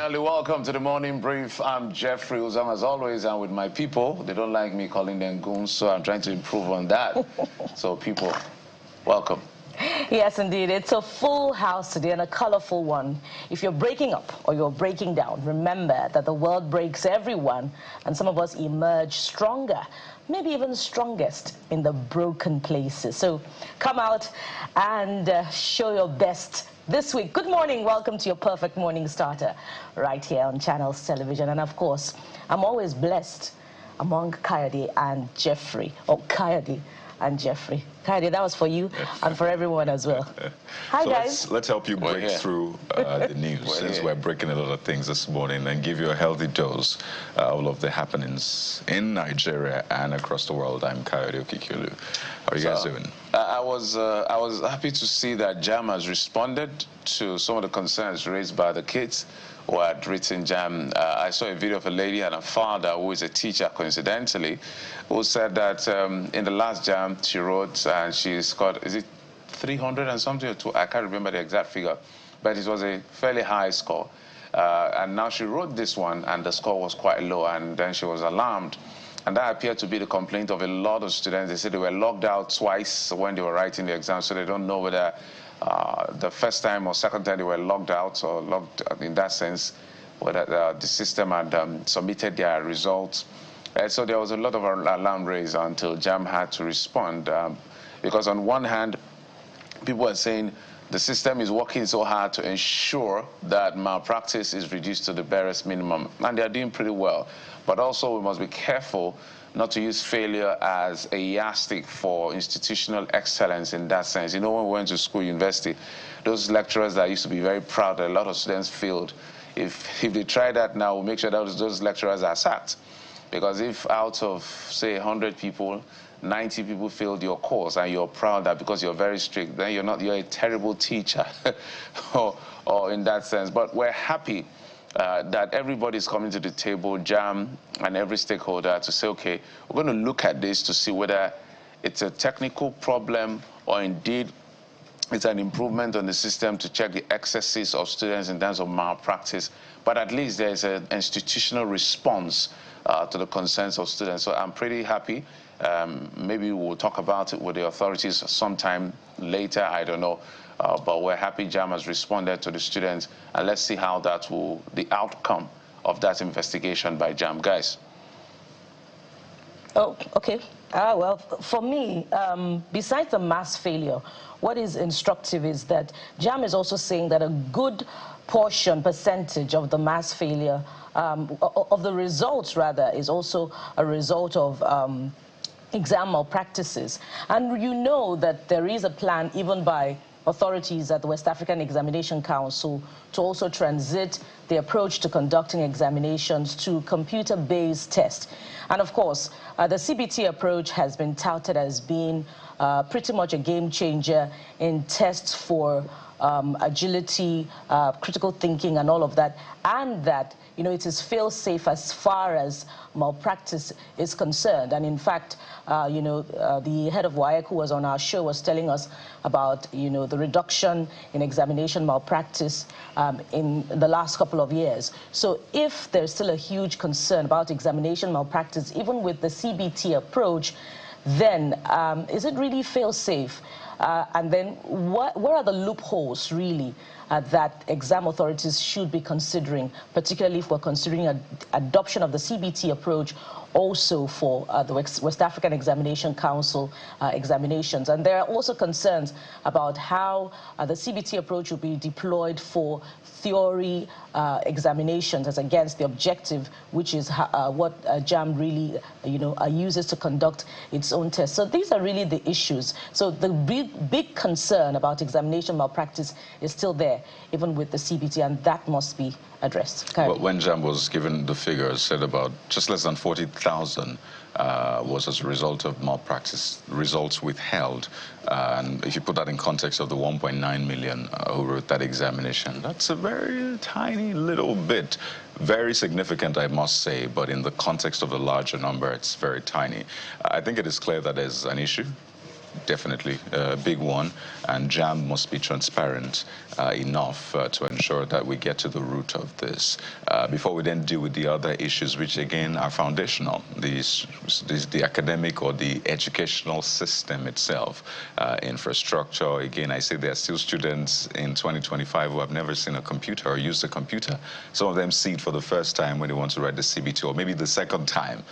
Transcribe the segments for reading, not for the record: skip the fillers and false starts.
Early welcome to the morning brief. I'm Jeffrey Uzam, as always, and with my people. They don't like me calling them goons, so I'm trying to improve on that. So people, welcome. Yes, indeed. It's a full house today and a colorful one. If you're breaking up or you're breaking down, remember that the world breaks everyone, and some of us emerge stronger, maybe even strongest in the broken places. So come out and show your best this week. Good morning. Welcome to your perfect morning starter right here on Channels Television. And of course, I'm always blessed among Kayode and Jeffrey. Oh, Kayode and Jeffrey. Kayode, that was for you and for everyone as well. Hi, so guys. Let's help you break through the news, since we're breaking a lot of things this morning, and give you a healthy dose of all of the happenings in Nigeria and across the world. I'm Kayode Okikulu. How are you guys doing? I was happy to see that JAMB has responded to some of the concerns raised by the kids who had written JAMB. I saw a video of a lady and a father who is a teacher, coincidentally, who said that in the last JAMB she wrote, and she scored, is it 300 and something, or two? I can't remember the exact figure, but it was a fairly high score. And now she wrote this one, and the score was quite low, and then she was alarmed. And that appeared to be the complaint of a lot of students. They said they were logged out twice when they were writing the exam, so they don't know whether the first time or second time they were logged out, or logged in that sense, whether the system had submitted their results. So there was a lot of alarm raised until JAMB had to respond. Because on one hand, people are saying the system is working so hard to ensure that malpractice is reduced to the barest minimum, and they're doing pretty well. But also we must be careful not to use failure as a yardstick for institutional excellence in that sense. You know, when we went to school, university, those lecturers that used to be very proud that a lot of students failed, if they try that now, we'll make sure that those lecturers are sacked. Because if out of, say, 100 people, 90 people failed your course, and you're proud that because you're very strict, then you're a terrible teacher, or in that sense. But we're happy that everybody's coming to the table, JAMB and every stakeholder, to say, okay, we're going to look at this to see whether it's a technical problem or indeed it's an improvement on the system to check the excesses of students in terms of malpractice. But at least there's an institutional response to the concerns of students. So I'm pretty happy. Maybe we'll talk about it with the authorities sometime later, I don't know. But we're happy JAMB has responded to the students, and let's see how the outcome of that investigation by JAMB, guys. Oh, okay. Well, for me, besides the mass failure, what is instructive is that JAMB is also saying that a good percentage of the mass failure, of the results rather, is also a result of exam malpractices. And you know that there is a plan even by authorities at the West African Examination Council to also transit the approach to conducting examinations to computer-based tests. And of course, the CBT approach has been touted as being pretty much a game changer in tests for agility, critical thinking, and all of that, and that, you know, it is fail-safe as far as malpractice is concerned. And in fact, you know, the head of WAEC, who was on our show, was telling us about, you know, the reduction in examination malpractice in the last couple of years. So if there's still a huge concern about examination malpractice, even with the CBT approach, then is it really fail-safe? And then what are the loopholes, really, that exam authorities should be considering, particularly if we're considering adoption of the CBT approach also for the West African Examination Council examinations? And there are also concerns about how the CBT approach will be deployed for theory examinations as against the objective, which is what JAMB really, you know, uses to conduct its own tests. So these are really the issues. So the big concern about examination malpractice is still there, even with the CBT, and that must be addressed. Well, when JAMB was given the figures, said about just less than 40,000 was as a result of malpractice results withheld. And if you put that in context of the 1.9 million who wrote that examination, that's a very tiny little bit. Very significant, I must say, but in the context of the larger number, it's very tiny. I think it is clear that there's an issue. definitely a big one, and JAMB must be transparent enough to ensure that we get to the root of this before we then deal with the other issues, which again are foundational. The academic or the educational system itself, infrastructure. Again, I say there are still students in 2025 who have never seen a computer or used a computer. Some of them see it for the first time when they want to write the CBT, or maybe the second time.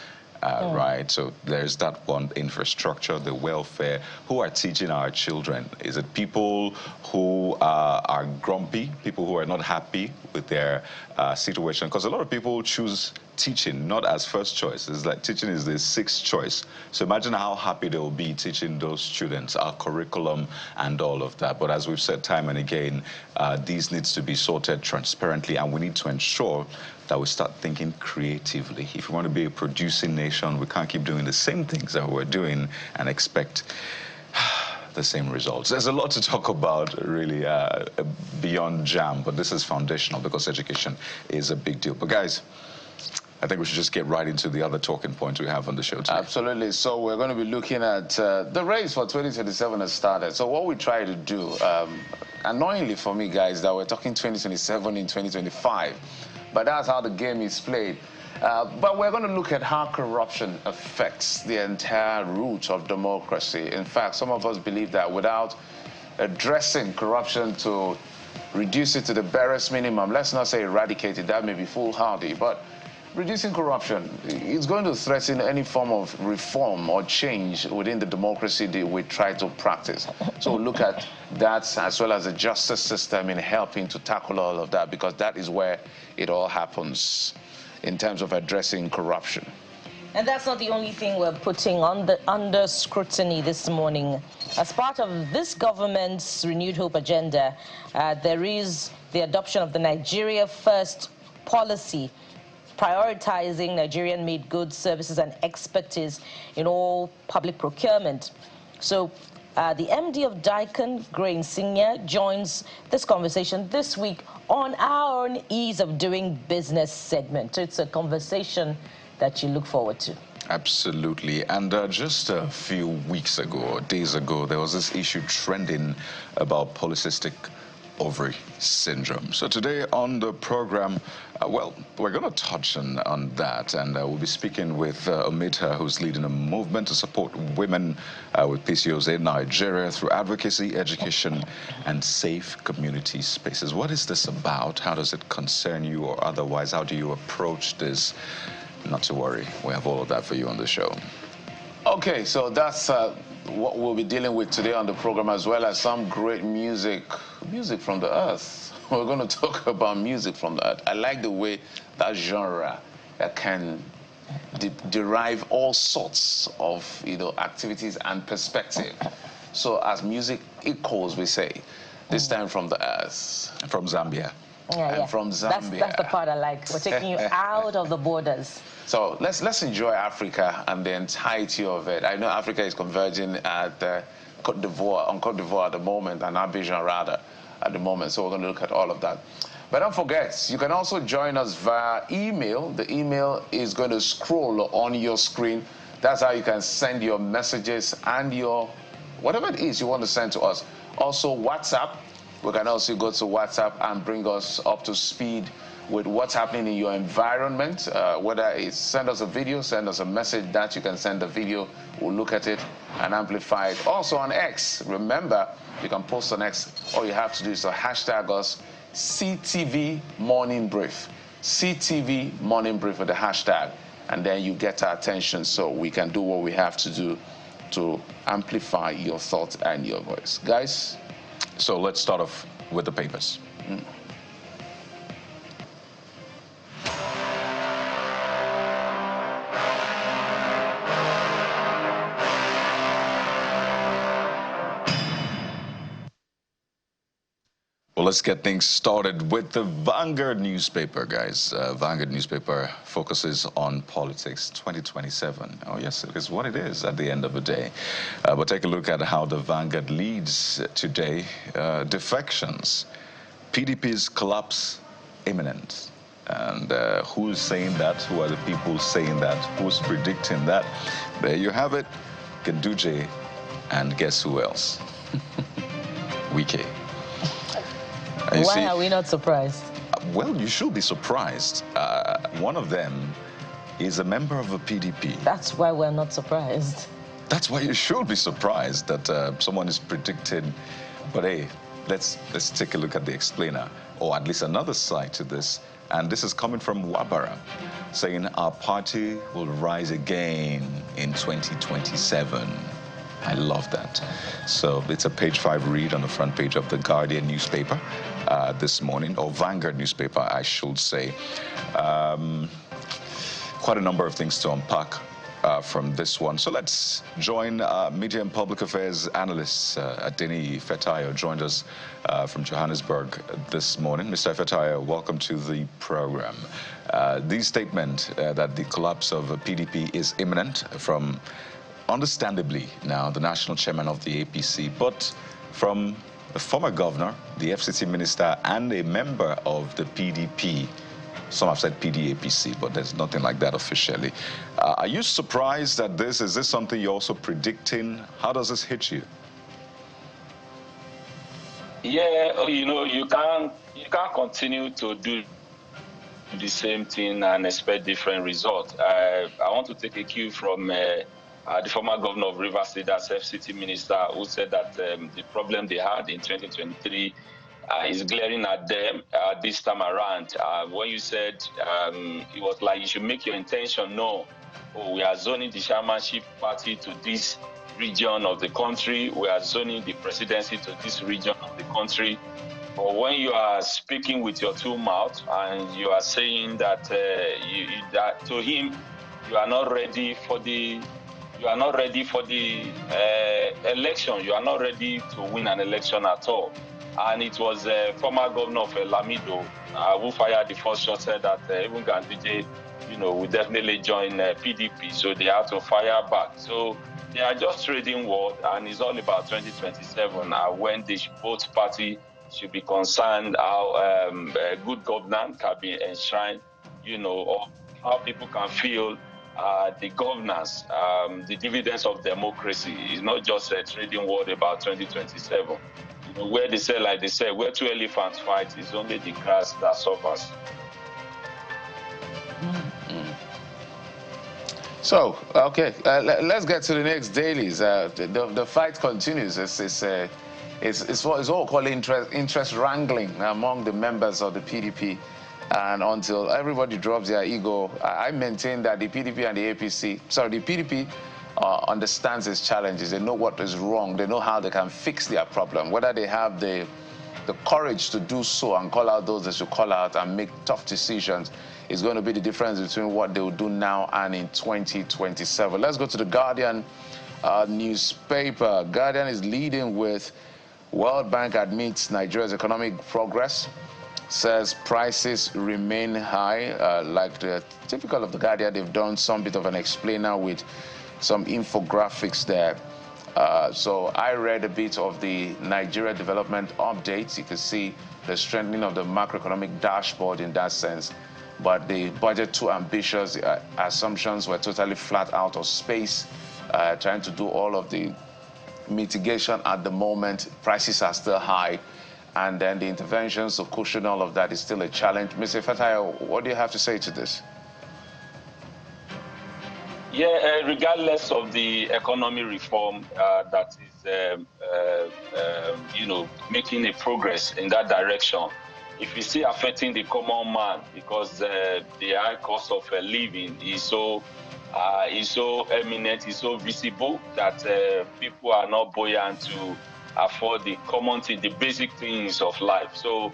Right, so there's that one, infrastructure, the welfare. Who are teaching our children? Is it people who are grumpy, people who are not happy with their situation? Because a lot of people choose teaching not as first choice. It's like teaching is the sixth choice. So imagine how happy they will be teaching those students, our curriculum and all of that. But as we've said time and again, these needs to be sorted transparently, and we need to ensure that we start thinking creatively. If we want to be a producing nation, we can't keep doing the same things that we're doing and expect the same results. There's a lot to talk about, really, beyond JAMB, but this is foundational because education is a big deal. But guys, I think we should just get right into the other talking points we have on the show today. Absolutely. So we're going to be looking at the race for 2027 has started. So what we try to do, annoyingly for me, guys, that we're talking 2027 in 2025. But that's how the game is played. But we're going to look at how corruption affects the entire root of democracy. In fact, some of us believe that without addressing corruption to reduce it to the barest minimum, let's not say eradicate it, that may be foolhardy, but reducing corruption is going to threaten any form of reform or change within the democracy that we try to practice. So we'll look at that as well as the justice system in helping to tackle all of that, because that is where it all happens in terms of addressing corruption. And that's not the only thing we're putting under scrutiny this morning. As part of this government's Renewed Hope agenda, there is the adoption of the Nigeria First policy, prioritizing Nigerian-made goods, services, and expertise in all public procurement. So the MD of Daikon, Grain Senior, joins this conversation this week on our own Ease of Doing Business segment. So it's a conversation that you look forward to. Absolutely. And just a few weeks ago, or days ago, there was this issue trending about polycystic ovary syndrome. So today on the program, well, we're going to touch on that, and we'll be speaking with Omita, who's leading a movement to support women with PCOS in Nigeria through advocacy, education, and safe community spaces. What is this about? How does it concern you, or otherwise, how do you approach this? Not to worry, we have all of that for you on the show. Okay, so that's what we'll be dealing with today on the program, as well as some great music from the earth. We're going to talk about music from the earth. I like the way that genre can derive all sorts of activities and perspective. So as music echoes, we say, this time from the earth. From Zambia. Yeah. From Zambia. That's the part I like. We're taking you out of the borders. So let's enjoy Africa and the entirety of it. I know Africa is converging at Côte d'Ivoire at the moment, and Abidjan rather at the moment. So we're going to look at all of that. But don't forget, you can also join us via email. The email is going to scroll on your screen. That's how you can send your messages and your whatever it is you want to send to us. Also WhatsApp. We can also go to WhatsApp and bring us up to speed with what's happening in your environment, whether it's send us a video, send us a message that you can send a video, we'll look at it and amplify it. Also on X, remember, you can post on X. All you have to do is to hashtag us CTV Morning Brief. CTV Morning Brief with the hashtag, and then you get our attention so we can do what we have to do to amplify your thoughts and your voice. Guys? So let's start off with the papers. Well, let's get things started with the Vanguard newspaper, guys. Vanguard newspaper focuses on politics 2027. Oh, yes, it is what it is at the end of the day. But take a look at how the Vanguard leads today. Defections. PDP's collapse imminent. And who's saying that? Who are the people saying that? Who's predicting that? There you have it. Ganduje And guess who else? Wike. Why are we not surprised? Well, you should be surprised. One of them is a member of the PDP. That's why we're not surprised. That's why you should be surprised that someone is predicting. But hey, let's take a look at the explainer, or at least another side to this. And this is coming from Wabara, saying our party will rise again in 2027. I love that. So it's a page 5 read on the front page of the Guardian newspaper this morning, or Vanguard newspaper, I should say. Quite a number of things to unpack from this one. So let's join media and public affairs analyst Adeni Fetayo, joined us from Johannesburg this morning. Mr. Fetayo, welcome to the program. The statement that the collapse of PDP is imminent from, understandably now, the national chairman of the APC, but from the former governor, the FCC minister, and a member of the PDP. Some have said PDAPC, but there's nothing like that officially. Are you surprised at this? Is this something you're also predicting? How does this hit you? Yeah, you can't continue to do the same thing and expect different results. I want to take a cue from the former governor of Rivers State, that's FCT minister, who said that the problem they had in 2023 is glaring at them this time around. When you said it was like you should make your intention known. Oh, we are zoning the chairmanship party to this region of the country. We are zoning the presidency to this region of the country. But when you are speaking with your two mouths and you are saying that, that to him, you are not ready for the election. You are not ready to win an election at all. And it was former governor of Lamido who fired the first shot, said that even Ganduje, will definitely join PDP. So they had to fire back. So they are just trading word, and it's all about 2027 when both parties should be concerned how good governance can be enshrined, or how people can feel the governance, the dividends of democracy. Is not just a trading word about 2027. Where they say, like they say, where two elephants fight, it's only the grass that suffers. So, okay, let's get to the next dailies. The fight continues. It's what we call interest wrangling among the members of the PDP. And until everybody drops their ego, I maintain that the PDP and the PDP understands its challenges. They know what is wrong. They know how they can fix their problem. Whether they have the courage to do so and call out those that should call out and make tough decisions is going to be the difference between what they will do now and in 2027. Let's go to the Guardian newspaper. Guardian is leading with World Bank admits Nigeria's economic progress, says prices remain high. Like the typical of the Guardian, they've done some bit of an explainer with some infographics there. So I read a bit of the Nigeria development updates. You can see the strengthening of the macroeconomic dashboard in that sense. But the budget too ambitious. Assumptions were totally flat out of space. Trying to do all of the mitigation at the moment. Prices are still high. And then the interventions to cushion all of that is still a challenge. Mr. Fetayo, what do you have to say to this? Yeah, regardless of the economy reform that is, making a progress in that direction, if you see affecting the common man, because the high cost of living is so eminent, is so visible that people are not buoyant to afford the common thing, the basic things of life. So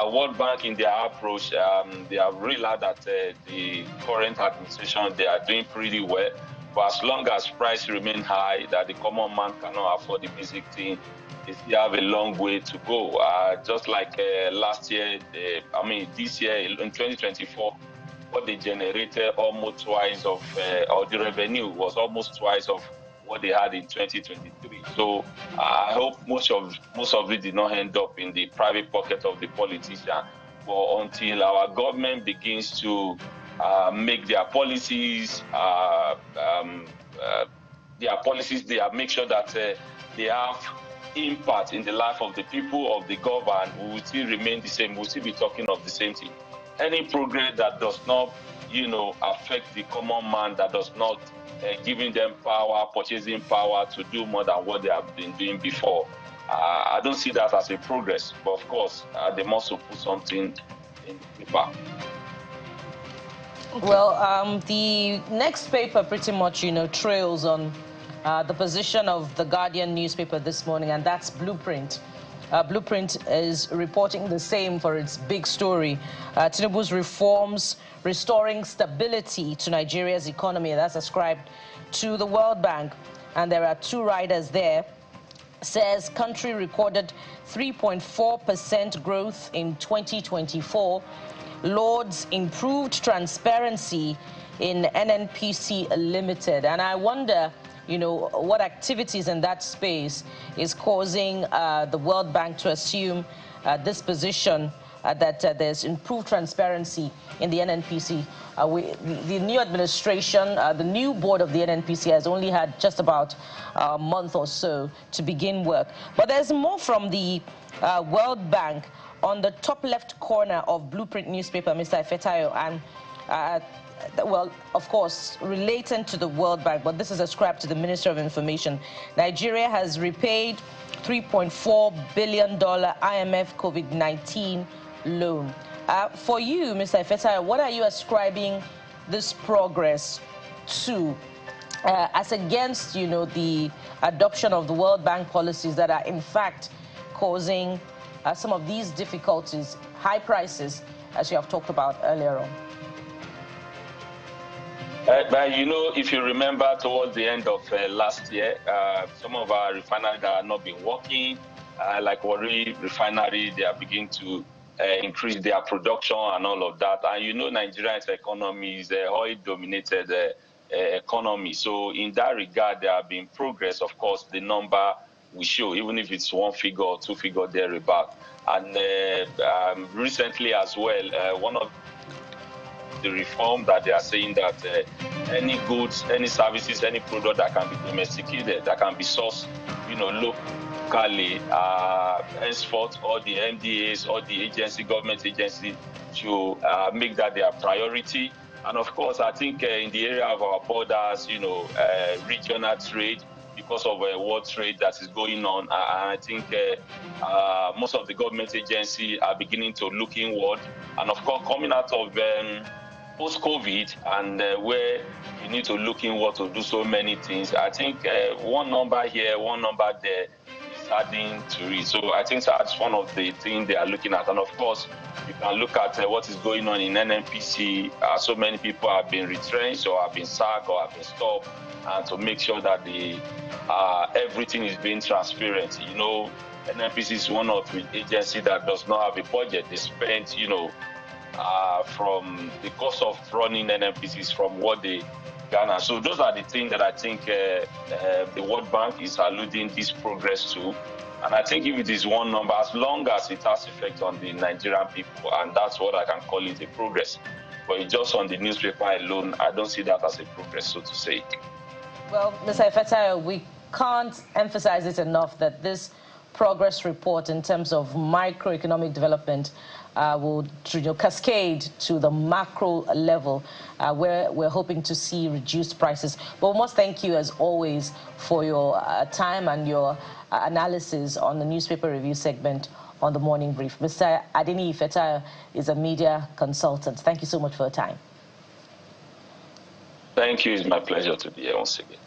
World Bank, in their approach, they have realized that the current administration, they are doing pretty well. But as long as prices remain high, that the common man cannot afford the basic thing, they still have a long way to go. Just like last year, this year, in 2024, what they generated almost twice of, or the revenue was almost twice of what they had in 2023. So I hope most of it did not end up in the private pocket of the politician. But until our government begins to make their policies their policies there, make sure that they have impact in the life of the people of the governed, we will still remain the same. We'll still be talking of the same thing. Any progress that does not, affect the common man, that does not giving them power, purchasing power to do more than what they have been doing before, I don't see that as a progress. But of course, they must put something in the paper. Okay. Well, the next paper pretty much, trails on the position of the Guardian newspaper this morning, and that's Blueprint. Blueprint is reporting the same for its big story. Tinubu's reforms restoring stability to Nigeria's economy. That's ascribed to the World Bank. And there are two writers there. Says country recorded 3.4% growth in 2024. Lauds improved transparency in NNPC Limited. And I wonder, what activities in that space is causing the World Bank to assume this position that there's improved transparency in the NNPC. The new administration, the new board of the NNPC has only had just about a month or so to begin work. But there's more from the World Bank on the top left corner of Blueprint newspaper, Mr. Ifetayo, and well, of course, related to the World Bank, but this is ascribed to the Minister of Information. Nigeria has repaid $3.4 billion IMF COVID-19 loan. For you, Mr. Ifetayo, what are you ascribing this progress to, as against, the adoption of the World Bank policies that are in fact causing some of these difficulties, high prices, as you have talked about earlier on? If you remember, towards the end of last year, some of our refineries that have not been working, like Warri Refinery, they are beginning to increase their production and all of that. And Nigeria's economy is an oil-dominated economy. So in that regard, there have been progress. Of course, the number we show, even if it's one figure or two figure thereabout. And recently as well, one of the reform that they are saying that any goods, any services, any product that can be domesticated, that can be sourced, locally, henceforth, all the MDAs, all the government agency, to make that their priority. And of course, I think in the area of our borders, regional trade, because of world trade that is going on, I think most of the government agencies are beginning to look inward. And of course, coming out of post-COVID, and where you need to look inward to do so many things, I think one number here, one number there is adding to it. So I think that's one of the things they are looking at. And of course, you can look at what is going on in NNPC. So many people have been retrenched or have been sacked or have been stopped, and to make sure that everything is being transparent. NNPC is one of the agencies that does not have a budget. They spend, from the cost of running NNPCs from what they garner. So those are the things that I think the World Bank is alluding this progress to. And I think if it is one number, as long as it has effect on the Nigerian people, and that's what I can call it a progress. But just on the newspaper alone, I don't see that as a progress, so to say. Well, Mr. Ifetayo, we can't emphasize it enough that this progress report in terms of microeconomic development will cascade to the macro level, where we're hoping to see reduced prices. But we must thank you, as always, for your time and your analysis on the newspaper review segment on the Morning Brief. Mr. Adeni Ifetayo is a media consultant. Thank you so much for your time. Thank you. It's my pleasure to be here once again.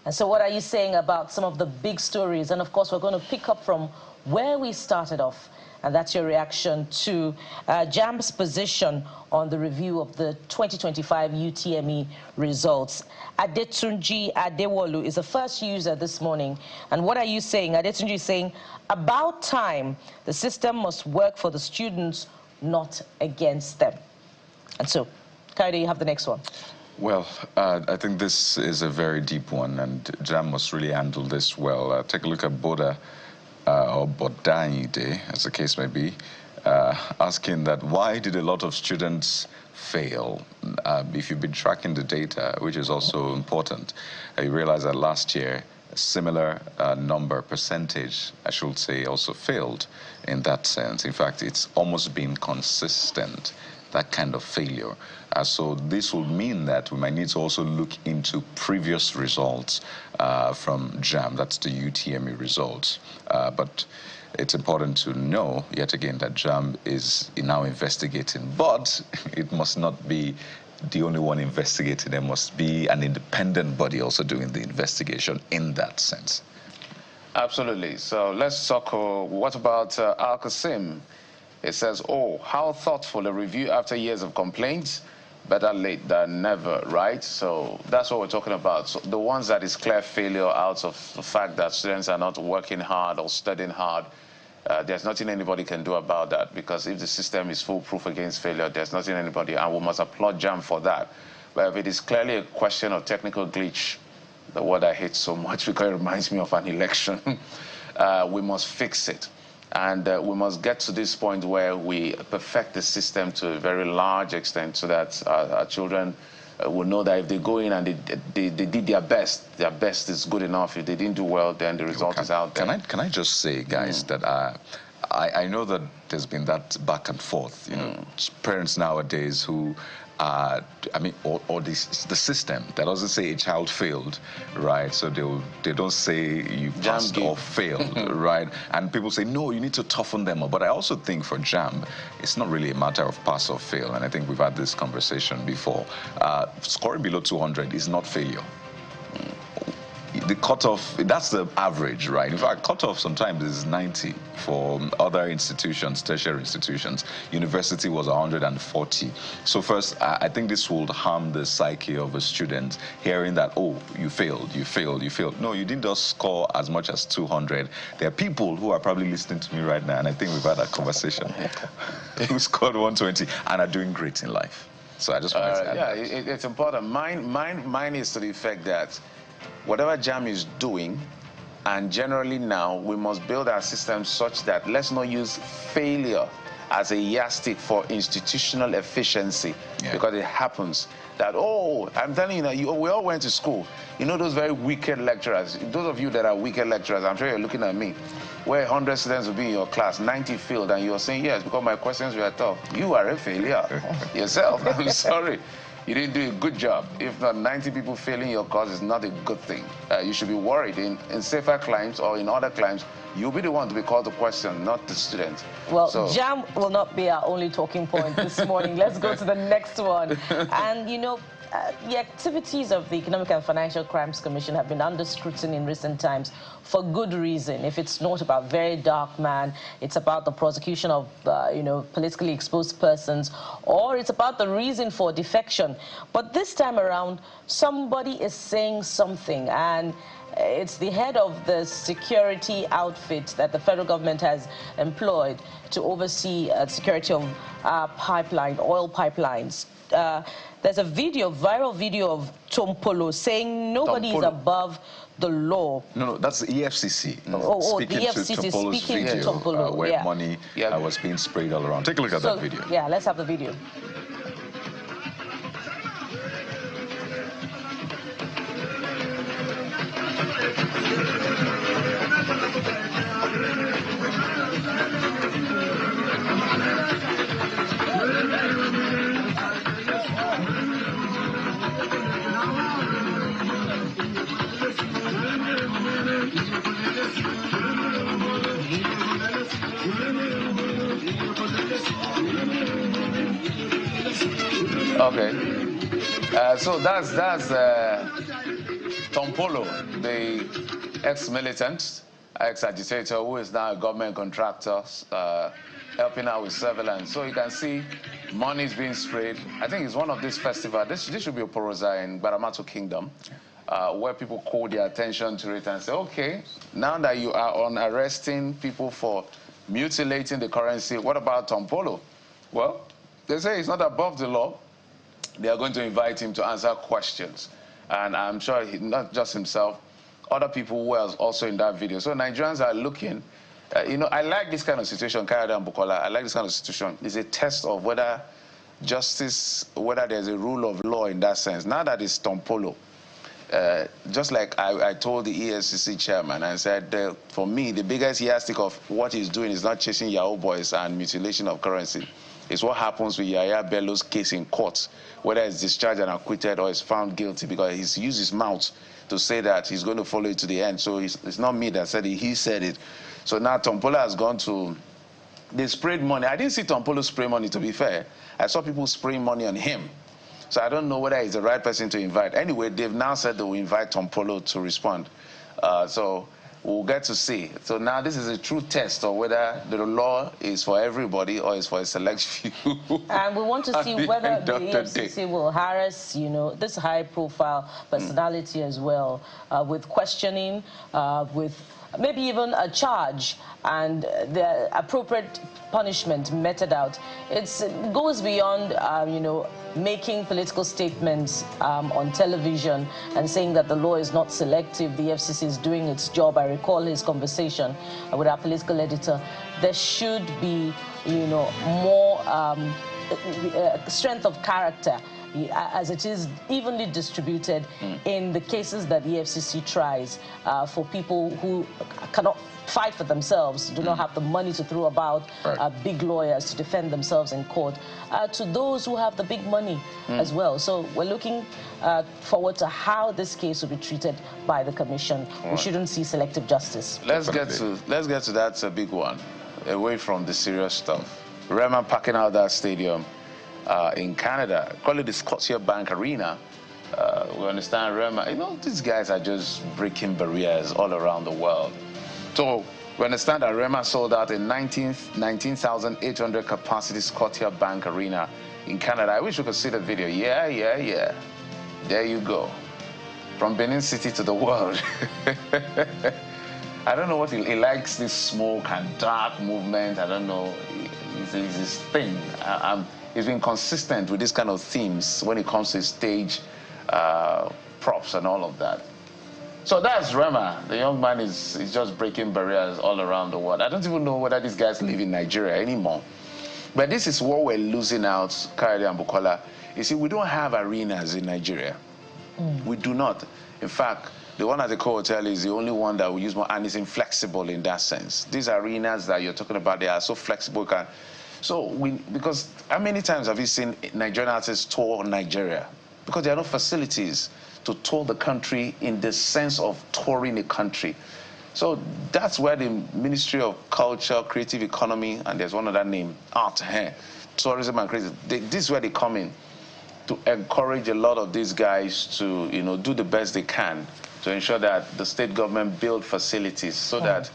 And so what are you saying about some of the big stories? And of course, we're going to pick up from where we started off. And that's your reaction to JAMB's position on the review of the 2025 UTME results. Adetunji Adewolu is the first user this morning. And what are you saying? Adetunji is saying, about time, the system must work for the students, not against them. And so, Kaide, you have the next one. Well, I think this is a very deep one, and JAMB must really handle this well. Take a look at Boda or Bodaide, as the case may be, asking that why did a lot of students fail? If you've been tracking the data, which is also important, you realize that last year a similar percentage, I should say, also failed in that sense. In fact, it's almost been consistent, that kind of failure. So this will mean that we might need to also look into previous results from JAMB, that's the UTME results. But it's important to know, yet again, that JAMB is now investigating, but it must not be the only one investigating. There must be an independent body also doing the investigation in that sense. Absolutely. So let's talk, what about Al-Qasim? It says, oh, how thoughtful a review after years of complaints. Better late than never, right? So that's what we're talking about. So the ones that is clear failure out of the fact that students are not working hard or studying hard, there's nothing anybody can do about that, because if the system is foolproof against failure, there's nothing anybody, and we must applaud JAMB for that. But if it is clearly a question of technical glitch, the word I hate so much because it reminds me of an election, we must fix it. And we must get to this point where we perfect the system to a very large extent so that our children will know that if they go in and they did their best is good enough. If they didn't do well, then the result is out there. Can I just say, guys, that I know that there's been that back and forth. You know, parents nowadays who I mean, or the system that doesn't say a child failed, right? So they don't say you passed or failed, right? And people say, no, you need to toughen them up. But I also think for JAMB, it's not really a matter of pass or fail. And I think we've had this conversation before. Scoring below 200 is not failure. The cutoff, that's the average, right? In fact, cutoff sometimes is 90 for other institutions, tertiary institutions. University was 140. So first, I think this will harm the psyche of a student, hearing that, oh, you failed, you failed, you failed. No, you didn't just score as much as 200. There are people who are probably listening to me right now, and I think we've had that conversation, who scored 120 and are doing great in life. So I just wanted to add that. It's important. Mine is to the effect that whatever JAMB is doing, and generally now, we must build our system such that let's not use failure as a yardstick for institutional efficiency, because it happens that, oh, I'm telling you, we all went to school. You know those very wicked lecturers, those of you that are wicked lecturers, I'm sure you're looking at me, where 100 students will be in your class, 90 failed, and you're saying, yes, because my questions were tough. You are a failure yourself. I'm sorry. You didn't do a good job. If not, 90 people failing your course is not a good thing. You should be worried. In safer climes or in other climes, you'll be the one to be called to question, not the student. Well, so JAMB will not be our only talking point this morning. Let's go to the next one. And, you know, the activities of the Economic and Financial Crimes Commission have been under scrutiny in recent times for good reason. If it's not about very dark man, it's about the prosecution of, you know, politically exposed persons, or it's about the reason for defection. But this time around, somebody is saying something, and it's the head of the security outfit that the federal government has employed to oversee security of oil pipelines. There's a viral video of Tompolo saying nobody is above the law. No, that's the EFCC. Speaking the EFCC to Tompolo's speaking video, to Tompolo, where money was being sprayed all around. Take a look at that video. Yeah, let's have the video. Okay, so that's Tompolo, the ex-militant, ex-agitator, who is now a government contractor, helping out with surveillance. So you can see money is being sprayed. I think it's one of these festivals. This should be a Porosa in Baramato Kingdom, where people call their attention to it and say, okay, now that you are on arresting people for mutilating the currency, what about Tompolo? Well, they say it's not above the law. they are going to invite him to answer questions. And I'm sure not just himself, other people who are also in that video. So Nigerians are looking, you know, I like this kind of situation, Kayode and Bukola, I like this kind of situation. It's a test of whether justice, whether there's a rule of law in that sense. Now that it's Tompolo, just like I told the EFCC chairman, I said, for me, the biggest yardstick of what he's doing is not chasing Yahoo boys and mutilation of currency. It's what happens with Yahya Bello's case in court, whether it's discharged and acquitted or is found guilty, because he's used his mouth to say that he's going to follow it to the end. So it's not me that said it, he said it. So now Tompolo has gone to, they sprayed money. I didn't see Tompolo spray money, to be fair. I saw people spraying money on him. So I don't know whether he's the right person to invite. Anyway, they've now said they will invite Tompolo to respond. So we'll get to see. So now this is a true test of whether the law is for everybody or is for a select few. And we want to see whether the EFCC will harass, you know, this high-profile personality as well, with questioning, with maybe even a charge and the appropriate punishment meted out. It goes beyond, you know, making political statements on television and saying that the law is not selective, the FCC is doing its job. I recall his conversation with our political editor. There should be, you know, more strength of character as it is evenly distributed in the cases that the EFCC tries for people who cannot fight for themselves, do not have the money to throw about, big lawyers to defend themselves in court, to those who have the big money as well. So we're looking forward to how this case will be treated by the Commission. We shouldn't see selective justice. Let's get to that big one, away from the serious stuff. Rema packing out that stadium in Canada, call it the Scotiabank Arena. We understand Rema, you know, these guys are just breaking barriers all around the world. So we understand that Rema sold out a 19,800 capacity Scotiabank Arena in Canada. I wish we could see the video. Yeah. There you go. From Benin City to the world. I don't know what he likes, this smoke and dark movement. I don't know. It's his thing. He's been consistent with this kind of themes when it comes to stage props and all of that. So that's Rema. The young man is just breaking barriers all around the world. I don't even know whether these guys live in Nigeria anymore. But this is what we're losing out, Kayode and Bukola. You see, we don't have arenas in Nigeria. We do not. In fact, the one at the Core Hotel is the only one that we use more, and it's inflexible in that sense. These arenas that you're talking about, they are so flexible. Because how many times have you seen Nigerian artists tour Nigeria? Because there are no facilities to tour the country in the sense of touring a country. So that's where the Ministry of Culture, Creative Economy, and there's one other name, art, tourism and creative, this is where they come in to encourage a lot of these guys to, you know, do the best they can to ensure that the state government build facilities so that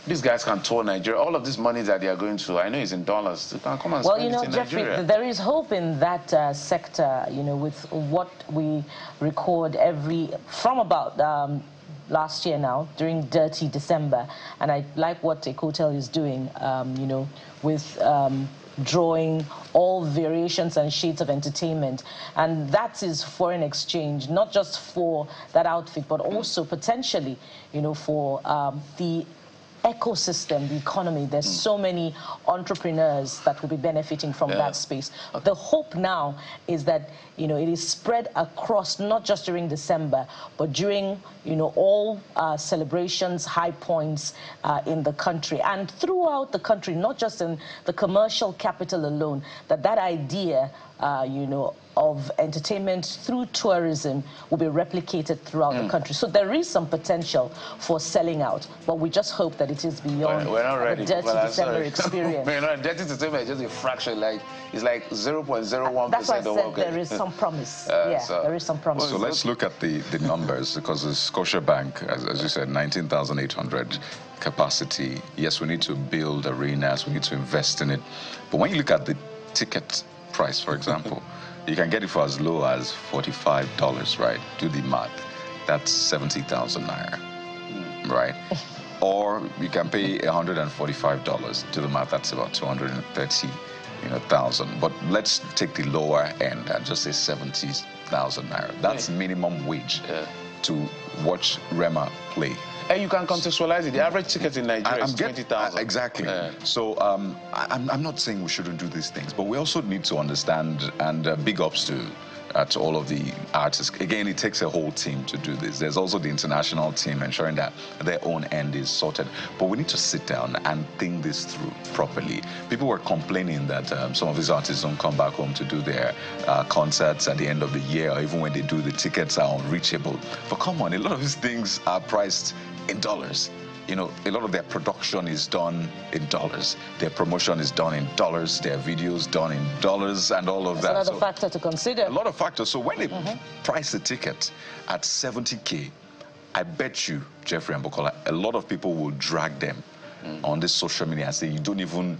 these guys can tour Nigeria. All of this money that they are going to, I know it's in dollars. They can come and spend it in Jeffrey, Nigeria. there is hope in that sector, you know, with what we record from about last year now, during Dirty December. And I like what a hotel is doing, you know, with drawing all variations and shades of entertainment. And that is foreign exchange, not just for that outfit, but also potentially, you know, for the ecosystem, the economy. There's so many entrepreneurs that will be benefiting from that space. The hope now is that, you know, it is spread across, not just during December, but during, you know, all celebrations, high points in the country and throughout the country, not just in the commercial capital alone, that idea, you know, of entertainment through tourism will be replicated throughout the country. So there is some potential for selling out, but we just hope that it is beyond the Dirty December experience. Dirty December is just a fraction, it's like 0.01%. That's why I said there is some promise. There is some promise. So let's look at the numbers, because the Scotiabank, as you said, 19,800 capacity. Yes, we need to build arenas, we need to invest in it. But when you look at the ticket price, for example, you can get it for as low as $45, right? Do the math. That's 70,000 naira, right? Or you can pay $145. Do the math. That's about 230 thousand. But let's take the lower end and just say 70,000 naira. That's minimum wage to watch Rema play. And you can contextualize it. The average ticket in Nigeria is 20,000. Exactly. So I'm not saying we shouldn't do these things, but we also need to understand, and big ups to all of the artists. Again, it takes a whole team to do this. There's also the international team ensuring that their own end is sorted. But we need to sit down and think this through properly. People were complaining that some of these artists don't come back home to do their concerts at the end of the year, or even when they do, the tickets are unreachable. But come on, a lot of these things are priced in dollars. A lot of their production is done in dollars. Their promotion is done in dollars. Their videos done in dollars, and all of that. That's another factor to consider. A lot of factors. So when they price the ticket at 70K, I bet you, Jeffrey and Bukola, a lot of people will drag them on this social media and say, you don't even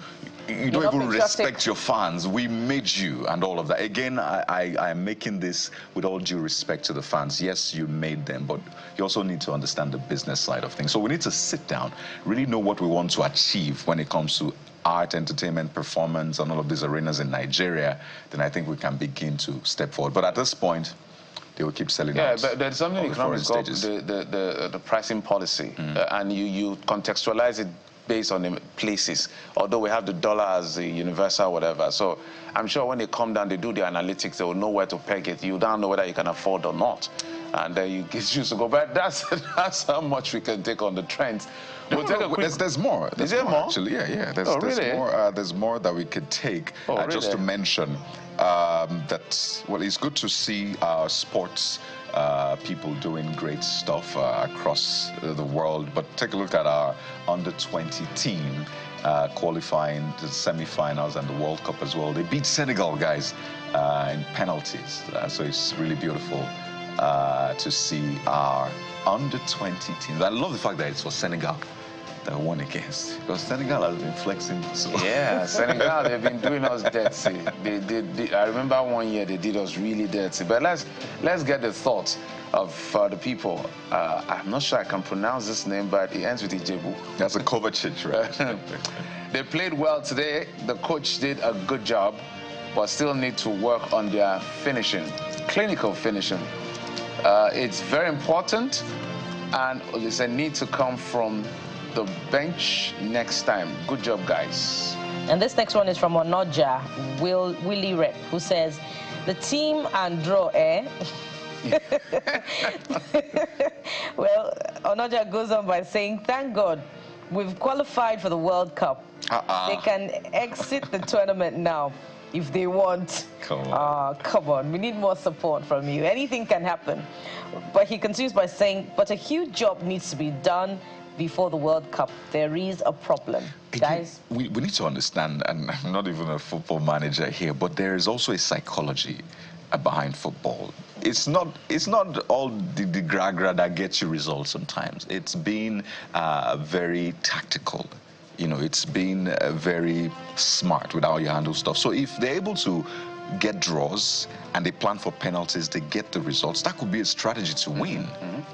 respect your fans. We made you, and all of that. Again, I am making this with all due respect to the fans. Yes, you made them, but you also need to understand the business side of things. So we need to sit down, really know what we want to achieve when it comes to art, entertainment, performance, and all of these arenas in Nigeria. Then I think we can begin to step forward. But at this point, they will keep selling out. Yeah, but there's something in economics called the pricing policy, and you contextualize it based on the places, although we have the dollar as the universal whatever. So I'm sure when they come down, they do the analytics, they will know where to peg it. You don't know whether you can afford or not. And you choose to go. But that's how much we can take on the trends. We'll take a quick... There's more. Is there more? Actually, yeah. There's more that we could take. Really? Just to mention that, well, it's good to see our sports people doing great stuff across the world. But take a look at our under-20 team qualifying the semi-finals and the World Cup as well. They beat Senegal, guys, in penalties. So it's really beautiful to see our under-20 teams. I love the fact that it's for Senegal that we won against, because Senegal has been flexing. So. Yeah, Senegal, they've been doing us dirty. I remember one year they did us really dirty. But let's get the thoughts of the people. I'm not sure I can pronounce this name, but it ends with Ijebu. That's a Kovacic, right? They played well today. The coach did a good job, but still need to work on their finishing, clinical finishing. It's very important, and there's a need to come from the bench next time. Good job, guys. And this next one is from Onoja Willie Rep, who says, the team and draw, Well, Onoja goes on by saying, thank God we've qualified for the World Cup. They can exit the tournament now if they want. Come on. Come on. We need more support from you. Anything can happen. But he continues by saying, but a huge job needs to be done before the World Cup. There is a problem. Guys? We need to understand, and I'm not even a football manager here, but there is also a psychology behind football. It's not all the gra-gra that gets you results sometimes. It's been very tactical. It's been very smart with how you handle stuff. So if they're able to get draws and they plan for penalties, they get the results. That could be a strategy to win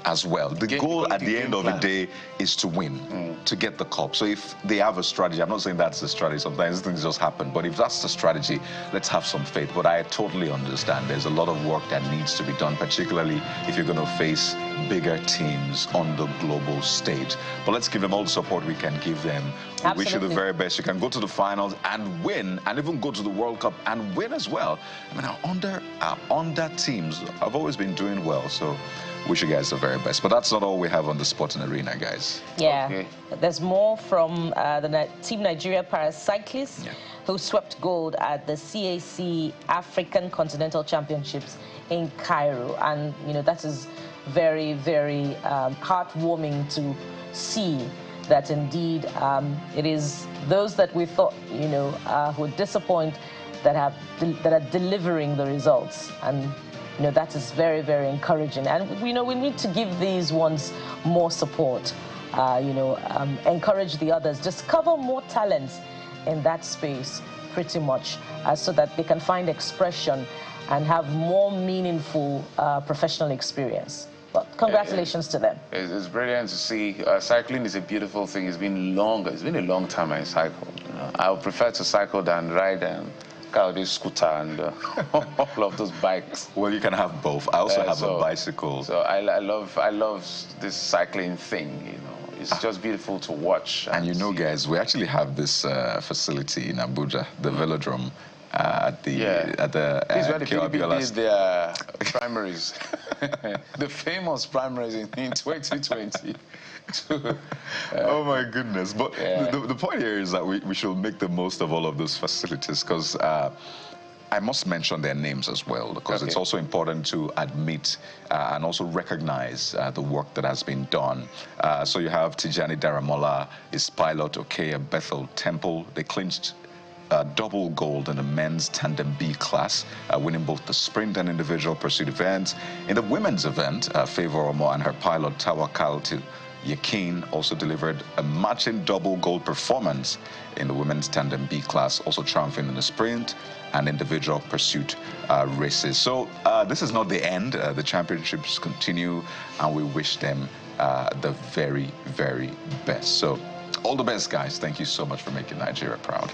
as well. The goal at the end of the day is to win, to get the cup. So if they have a strategy, I'm not saying that's the strategy, sometimes things just happen, but if that's the strategy, let's have some faith. But I totally understand there's a lot of work that needs to be done, particularly if you're going to face bigger teams on the global stage. But let's give them all the support we can give them. We wish you the very best. You can go to the finals and win, and even go to the World Cup and win as well. I mean, our under teams have always been doing well, so wish you guys the very best. But that's not all we have on the sporting arena, guys. Yeah, okay. There's more from the Team Nigeria Paracyclists, who swept gold at the CAC African Continental Championships in Cairo. And, that is very, very heartwarming to see that indeed it is those that we thought, who would disappoint that are delivering the results. And, that is very, very encouraging. And, we need to give these ones more support, encourage the others, discover more talents in that space pretty much, so that they can find expression and have more meaningful professional experience. Well, congratulations to them. It's brilliant to see. Cycling is a beautiful thing. It's been long. It's been a long time I cycled. You know? I would prefer to cycle than ride and this scooter and all of those bikes. Well, you can have both. I also have a bicycle. So I love this cycling thing. You know, it's just beautiful to watch. And you know, guys, we actually have this facility in Abuja, the velodrome. At the this is where the PDP did their primaries, the famous primaries in 2020. Oh my goodness! But the point here is that we should make the most of all of those facilities, because I must mention their names as well, because it's also important to admit and also recognize the work that has been done. So you have Tijani Daramola, his pilot, Okeya Bethel Temple. They clinched double gold in the men's tandem B class, winning both the sprint and individual pursuit events. In the women's event, Favor Omo and her pilot Tawakal Yakin also delivered a matching double gold performance in the women's tandem B class, also triumphing in the sprint and individual pursuit races. So this is not the end. The championships continue, and we wish them the very, very best. So all the best, guys. Thank you so much for making Nigeria proud.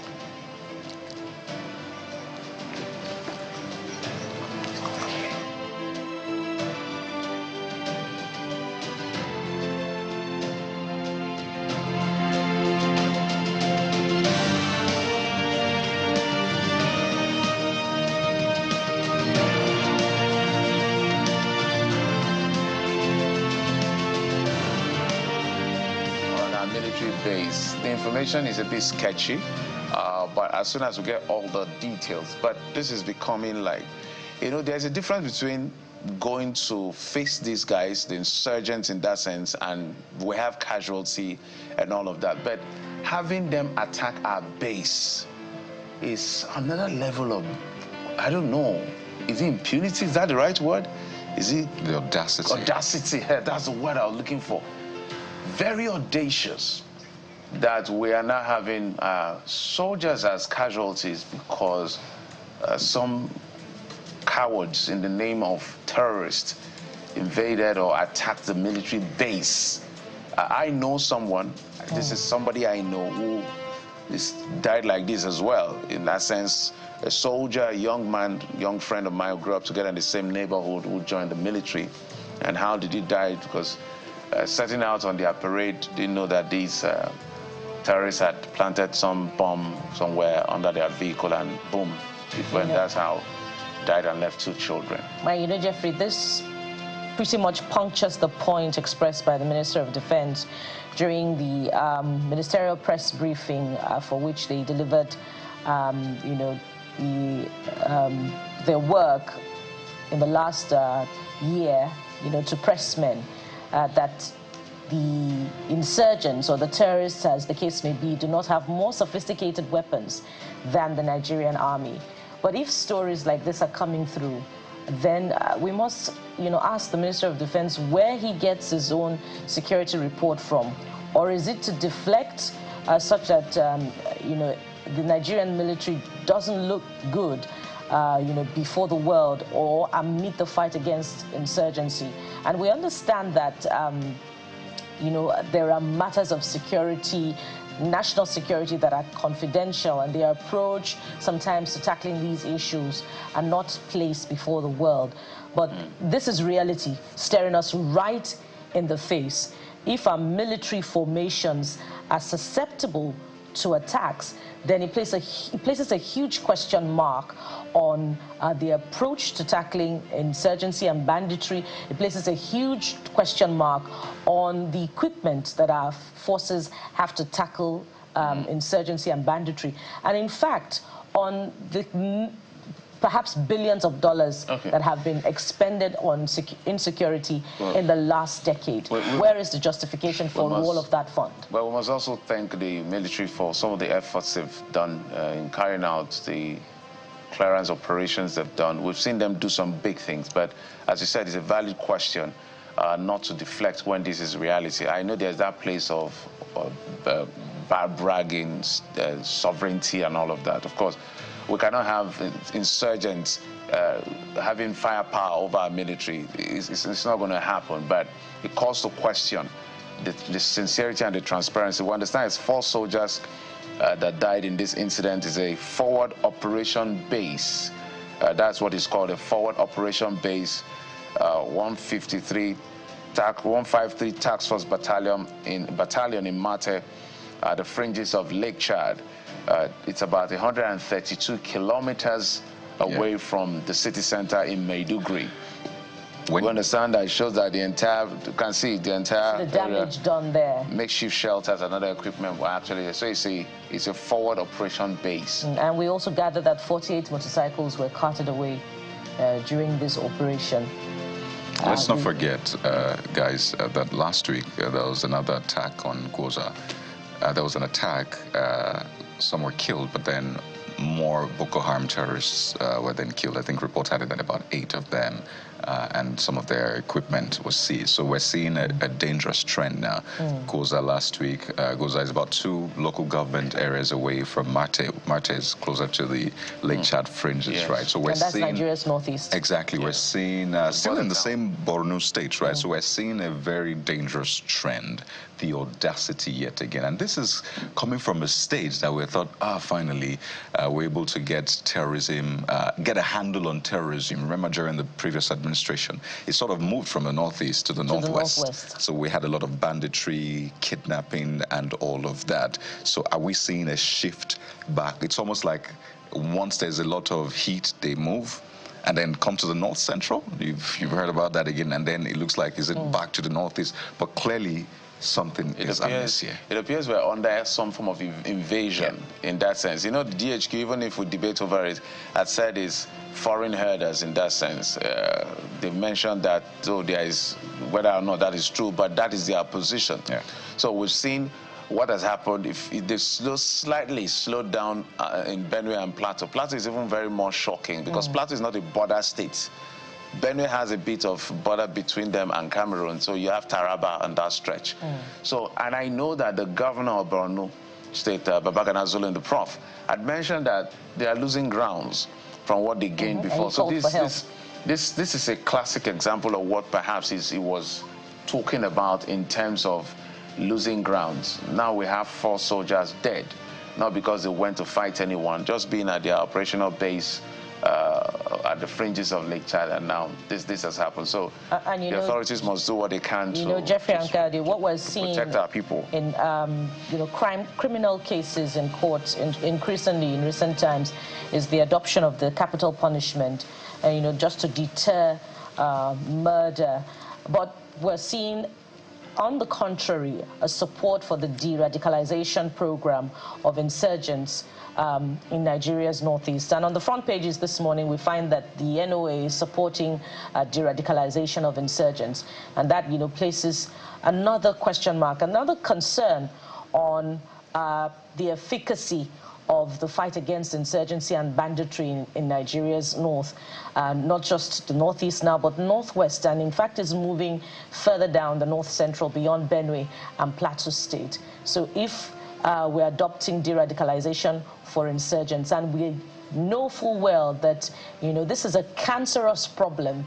Base. The information is a bit sketchy, but as soon as we get all the details, but this is becoming like, you know, there's a difference between going to face these guys, the insurgents in that sense, and we have casualty and all of that, but having them attack our base is another level of, I don't know, is it impunity? Is that the right word? Is it the audacity? Audacity, that's the word I was looking for. Very audacious that we are now having soldiers as casualties because some cowards in the name of terrorists invaded or attacked the military base. I know someone, this is somebody I know who died like this as well. In that sense, a soldier, a young man, young friend of mine who grew up together in the same neighborhood who joined the military. And how did he die? Because setting out on their parade, didn't know that these terrorists had planted some bomb somewhere under their vehicle, and boom, it went. That's how died and left 2 children. Well, you know, Jeffrey, this pretty much punctures the point expressed by the Minister of Defense during the ministerial press briefing for which they delivered, you know, their work in the last year, you know, to pressmen, that the insurgents or the terrorists, as the case may be, do not have more sophisticated weapons than the Nigerian army. But if stories like this are coming through, then we must, you know, ask the Minister of Defense where he gets his own security report from. Or is it to deflect such that, you know, the Nigerian military doesn't look good, you know, before the world or amid the fight against insurgency? And we understand that, you know, there are matters of security, national security, that are confidential, and their approach sometimes to tackling these issues are not placed before the world. But this is reality staring us right in the face. If our military formations are susceptible to attacks, then it places a huge question mark on the approach to tackling insurgency and banditry. It places a huge question mark on the equipment that our forces have to tackle insurgency and banditry. And in fact, on the perhaps billions of dollars that have been expended on insecurity in the last decade. Where is the justification for all of that fund? Well, we must also thank the military for some of the efforts they've done in carrying out the clearance operations they've done. We've seen them do some big things, but as you said, it's a valid question not to deflect when this is reality. I know there's that place of bragging, sovereignty and all of that. Of course, we cannot have insurgents having firepower over our military. It's not going to happen, but it calls to question the sincerity and the transparency. We understand it's 4 soldiers that died in this incident. Is a forward operation base. That's what is called a forward operation base. 153 Task Force Battalion in Mate, the fringes of Lake Chad. It's about 132 kilometers away from the city center in Maiduguri. We understand that it shows that the entire, you can see the entire the damage done there. Makeshift shelters and other equipment were actually there. So it's a forward operation base. And we also gathered that 48 motorcycles were carted away during this operation. Let's not forget, guys, that last week there was another attack on Goza. There was an attack, some were killed, but then more Boko Haram terrorists were then killed. I think reports had it that about 8 of them, and some of their equipment was seized. So we're seeing a dangerous trend now. Goza last week, Goza is about 2 local government areas away from Mate. Mate is closer to the Lake Chad fringes, right? So we're that's seeing Nigeria's northeast. Exactly, we're seeing still in the same Borno state, right? So we're seeing a very dangerous trend. The audacity yet again, and this is coming from a stage that we thought, finally, we're able to get terrorism, get a handle on terrorism. Remember, during the previous administration, it sort of moved from the northeast to the northwest. So we had a lot of banditry, kidnapping, and all of that. So are we seeing a shift back? It's almost like once there's a lot of heat, they move. And then come to the north central. You've heard about that again, and then it looks like is it back to the northeast? But clearly, something is amiss here. It appears we're under some form of invasion in that sense. You know, the DHQ, even if we debate over it, had said is foreign herders in that sense. They've mentioned that, though there is, whether or not that is true, but that is their position. So we've seen what has happened if they slightly slowed down in Benue and Plateau. Plateau is even very more shocking because Plateau is not a border state. Benue has a bit of border between them and Cameroon, so you have Taraba on that stretch. So, and I know that the governor of Borno State, Babagana Zulu, the Prof, had mentioned that they are losing grounds from what they gained before. So this is a classic example of what perhaps he was talking about in terms of losing grounds. Now we have 4 soldiers dead, not because they went to fight anyone, just being at their operational base at the fringes of Lake Chad, and now this has happened. So the authorities must do what they can to Jeffrey Ankadi, what we're seeing protect our people in criminal cases in courts increasingly in recent times is the adoption of the capital punishment, just to deter murder. But we're seeing, on the contrary, a support for the de-radicalization program of insurgents in Nigeria's northeast. And on the front pages this morning, we find that the NOA is supporting de-radicalization of insurgents. And that, places another question mark, another concern on the efficacy of the fight against insurgency and banditry in Nigeria's north, not just the northeast now, but northwest, and in fact is moving further down the north central beyond Benue and Plateau State. So if we're adopting de-radicalization for insurgents, and we know full well that, this is a cancerous problem.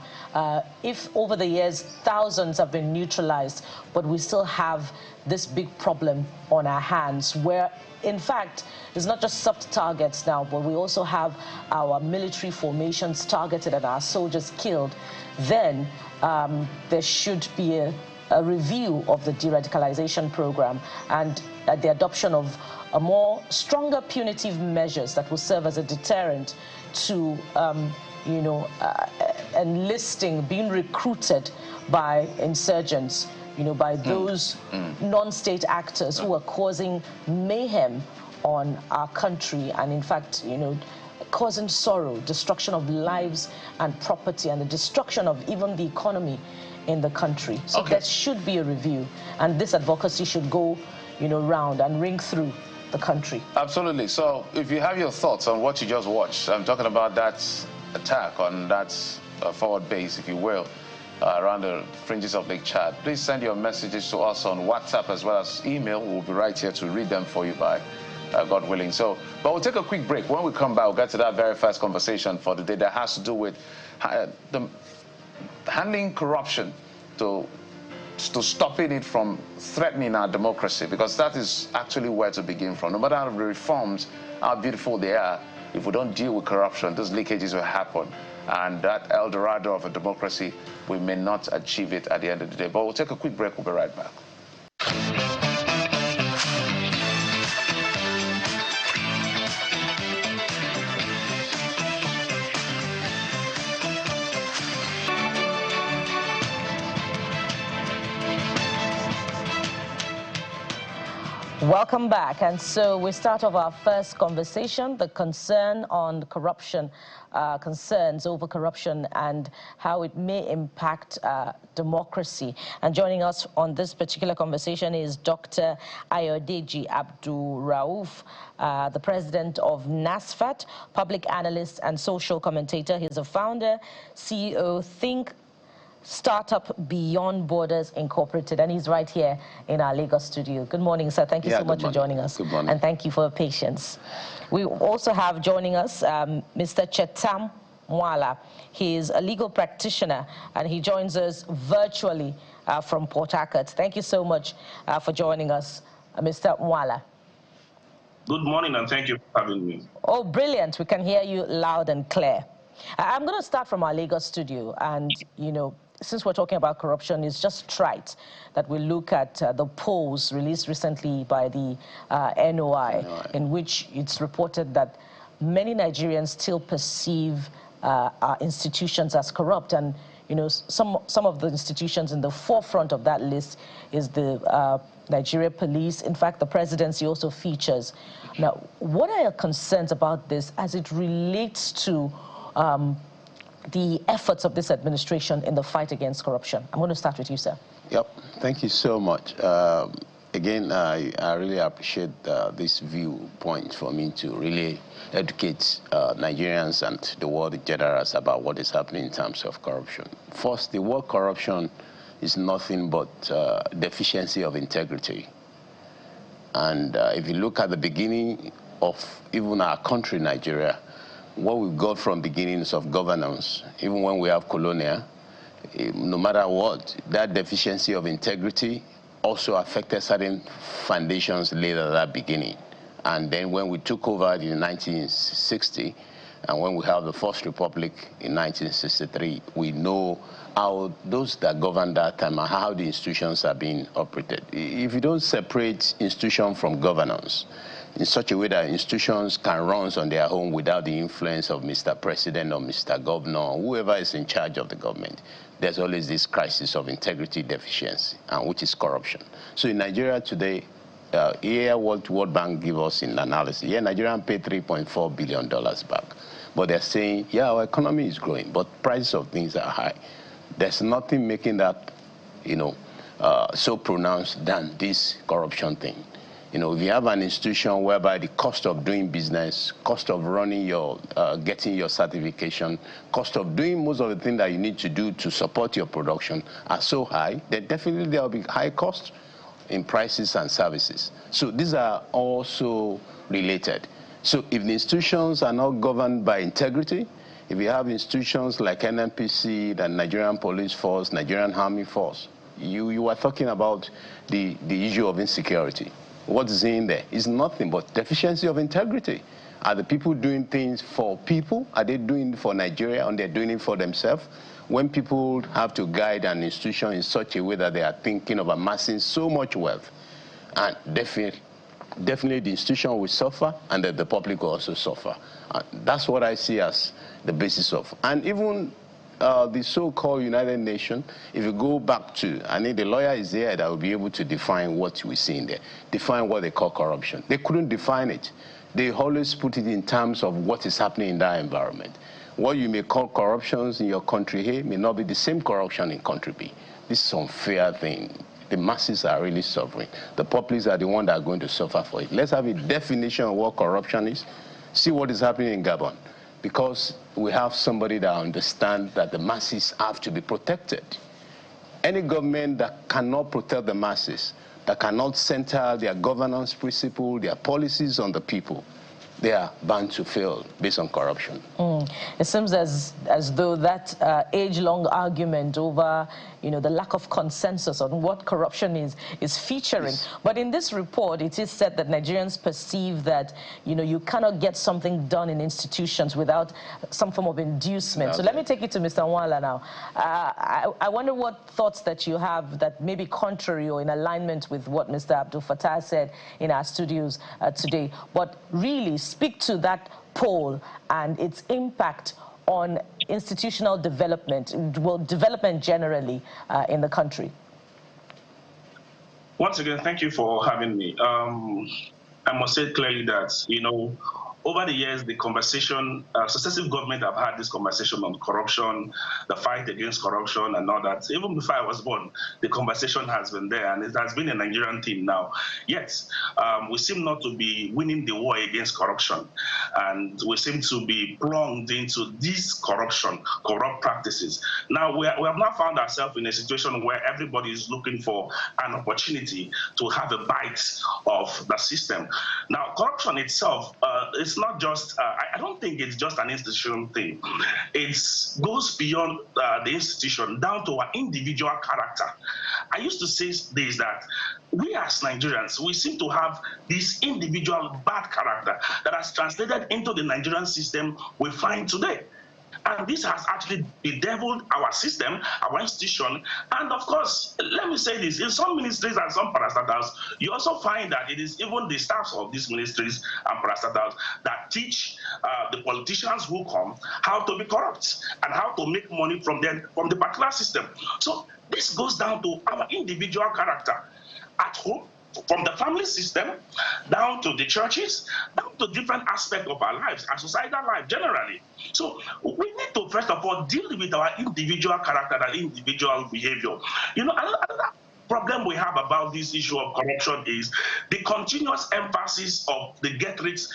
If over the years thousands have been neutralized, but we still have this big problem on our hands where, in fact, it's not just soft targets now, but we also have our military formations targeted and our soldiers killed, then there should be a review of the de-radicalization program and the adoption of a more stronger punitive measures that will serve as a deterrent to, enlisting, being recruited by insurgents, by those non-state actors who are causing mayhem on our country and, in fact, causing sorrow, destruction of lives and property, and the destruction of even the economy in the country. So there should be a review, and this advocacy should go, round and ring through the country. Absolutely. So if you have your thoughts on what you just watched, I'm talking about that attack on that forward base, if you will, around the fringes of Lake Chad, please send your messages to us on WhatsApp as well as email. We'll be right here to read them for you by God willing. So, but we'll take a quick break. When we come back, we'll get to that very first conversation for the day that has to do with handling corruption to stopping it from threatening our democracy, because that is actually where to begin from. No matter how the reforms, how beautiful they are, if we don't deal with corruption, those leakages will happen. And that El Dorado of a democracy, we may not achieve it at the end of the day. But we'll take a quick break. We'll be right back. Welcome back. And so we start off our first conversation, the concern on corruption, concerns over corruption and how it may impact democracy. And joining us on this particular conversation is Dr. Ayodeji Abdul Rauf, the president of NASFAT, public analyst and social commentator. He's a founder, CEO, Think Startup Beyond Borders Incorporated, and he's right here in our Lagos studio. Good morning, sir. Thank you so much for joining us. Good morning. And thank you for your patience. We also have joining us Mr. Chetam Mwala. He is a legal practitioner, and he joins us virtually from Port Harcourt. Thank you so much for joining us, Mr. Mwala. Good morning, and thank you for having me. Oh, brilliant. We can hear you loud and clear. I'm going to start from our Lagos studio, and, you know, since we're talking about corruption, it's just trite that we look at the polls released recently by the NOI, in which it's reported that many Nigerians still perceive our institutions as corrupt. And, you know, some of the institutions in the forefront of that list is the Nigeria Police. In fact, the presidency also features. Now, what are your concerns about this as it relates to the efforts of this administration in the fight against corruption? I'm going to start with you, sir. Yep, thank you so much. Again, I really appreciate this viewpoint for me to really educate Nigerians and the world in general about what is happening in terms of corruption. First, the word corruption is nothing but deficiency of integrity. And if you look at the beginning of even our country, Nigeria, what we've got from beginnings of governance, even when we have colonial, no matter what, that deficiency of integrity also affected certain foundations later at that beginning. And then when we took over in 1960, and when we have the First Republic in 1963, we know how those that governed that time and how the institutions are being operated. If you don't separate institution from governance, in such a way that institutions can run on their own without the influence of Mr. President or Mr. Governor or whoever is in charge of the government, there's always this crisis of integrity deficiency, which is corruption. So in Nigeria today, here what World Bank give us in analysis, yeah, Nigeria paid $3.4 billion back. But they're saying, yeah, our economy is growing, but prices of things are high. There's nothing making that, you know, so pronounced than this corruption thing. You know, if you have an institution whereby the cost of doing business, cost of running your, getting your certification, cost of doing most of the things that you need to do to support your production are so high, then definitely there will be high costs in prices and services. So these are also related. So if the institutions are not governed by integrity, if you have institutions like NNPC, the Nigerian Police Force, Nigerian Army Force, you are talking about the issue of insecurity. What is in there? It's nothing but deficiency of integrity. Are the people doing things for people? Are they doing it for Nigeria, and they're doing it for themselves? When people have to guide an institution in such a way that they are thinking of amassing so much wealth, and definitely the institution will suffer, and that the public will also suffer. That's what I see as the basis of. And even the so-called United Nations, if you go back to, I think the lawyer is there that will be able to define what we see in there, define what they call corruption. They couldn't define it. They always put it in terms of what is happening in that environment. What you may call corruptions in your country A may not be the same corruption in country B. This is an unfair thing. The masses are really suffering. The populace are the ones that are going to suffer for it. Let's have a definition of what corruption is. See what is happening in Gabon. Because we have somebody that understands that the masses have to be protected. Any government that cannot protect the masses that cannot center their governance principle, their policies on the people, they are bound to fail based on corruption. It seems as though that age-long argument over, the lack of consensus on what corruption is featuring. Yes. But in this report, it is said that Nigerians perceive that, you cannot get something done in institutions without some form of inducement. Okay. So let me take you to Mr. Nwala now. I wonder what thoughts that you have that may be contrary or in alignment with what Mr. Abdul Fattah said in our studios today. But really, speak to that poll and its impact on institutional development, development generally in the country. Once again, thank you for having me. I must say clearly that, over the years, the conversation, successive government have had this conversation on corruption, the fight against corruption and all that. Even before I was born, the conversation has been there, and it has been a Nigerian theme now. Yet, we seem not to be winning the war against corruption, and we seem to be plunged into these corrupt practices. Now, we have now found ourselves in a situation where everybody is looking for an opportunity to have a bite of the system. Now, corruption itself, it's not just, I don't think it's just an institutional thing. It goes beyond the institution down to our individual character. I used to say this, that we as Nigerians, we seem to have this individual bad character that has translated into the Nigerian system we find today. And this has actually bedeviled our system, our institution. And of course, let me say this, in some ministries and some parastatals, you also find that it is even the staffs of these ministries and parastatals that teach the politicians who come how to be corrupt and how to make money from the particular system. So this goes down to our individual character at home, from the family system, down to the churches, down to different aspects of our lives, our societal life generally. So we need to, first of all, deal with our individual character and individual behavior. Another problem we have about this issue of corruption is the continuous emphasis of the get-rich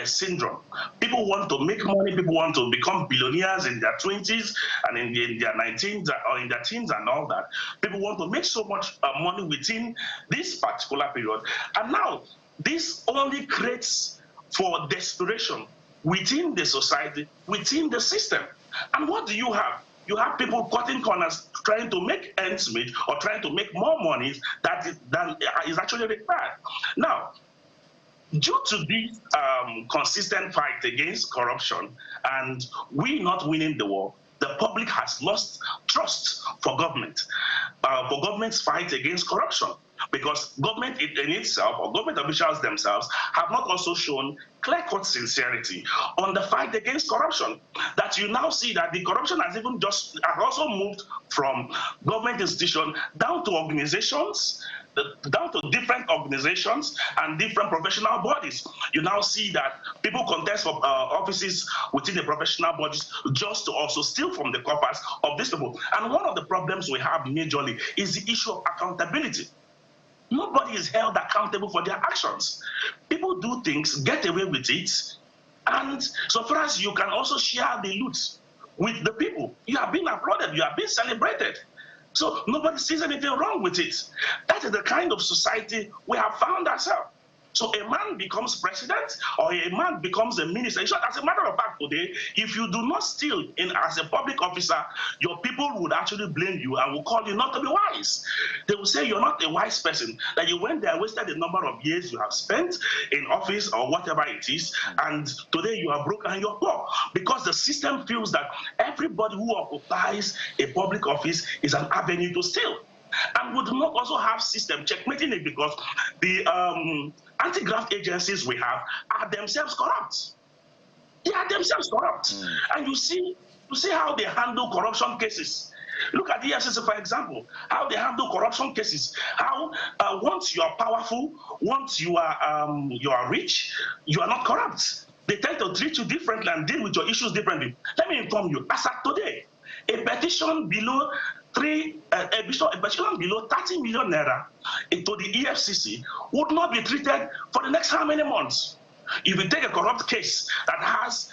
syndrome. People want to make money, people want to become billionaires in their 20s and in their 19s or in their teens and all that. People want to make so much money within this particular period. And now, this only creates for desperation within the society, within the system. And what do you have? You have people cutting corners, trying to make ends meet or trying to make more money than is actually required. Now, due to this consistent fight against corruption and we not winning the war, the public has lost trust for government's fight against corruption. Because government in itself, or government officials themselves, have not also shown clear-cut sincerity on the fight against corruption. That you now see that the corruption has also moved from government institutions down to organizations, down to different organizations and different professional bodies. You now see that people contest for offices within the professional bodies just to also steal from the coffers of these people. And one of the problems we have majorly is the issue of accountability. Nobody is held accountable for their actions. People do things, get away with it, and so far as you can also share the loot with the people. You have been applauded, you have been celebrated. So nobody sees anything wrong with it. That is the kind of society we have found ourselves. So a man becomes president or a man becomes a minister. As a matter of fact, today, if you do not steal as a public officer, your people would actually blame you and will call you not to be wise. They will say you're not a wise person, that you went there, wasted the number of years you have spent in office or whatever it is, and today you are broke and you're poor. Because the system feels that everybody who occupies a public office is an avenue to steal. And we do not also have system checkmating it because the anti-graft agencies we have are themselves corrupt. They are themselves corrupt. And you see how they handle corruption cases. Look at the EFCC, for example, how they handle corruption cases. How once you are powerful, once you are rich, you are not corrupt. They tend to treat you differently and deal with your issues differently. Let me inform you, as of today, a petition below a petition below 30 million naira into the EFCC would not be treated for the next how many months? If you take a corrupt case that has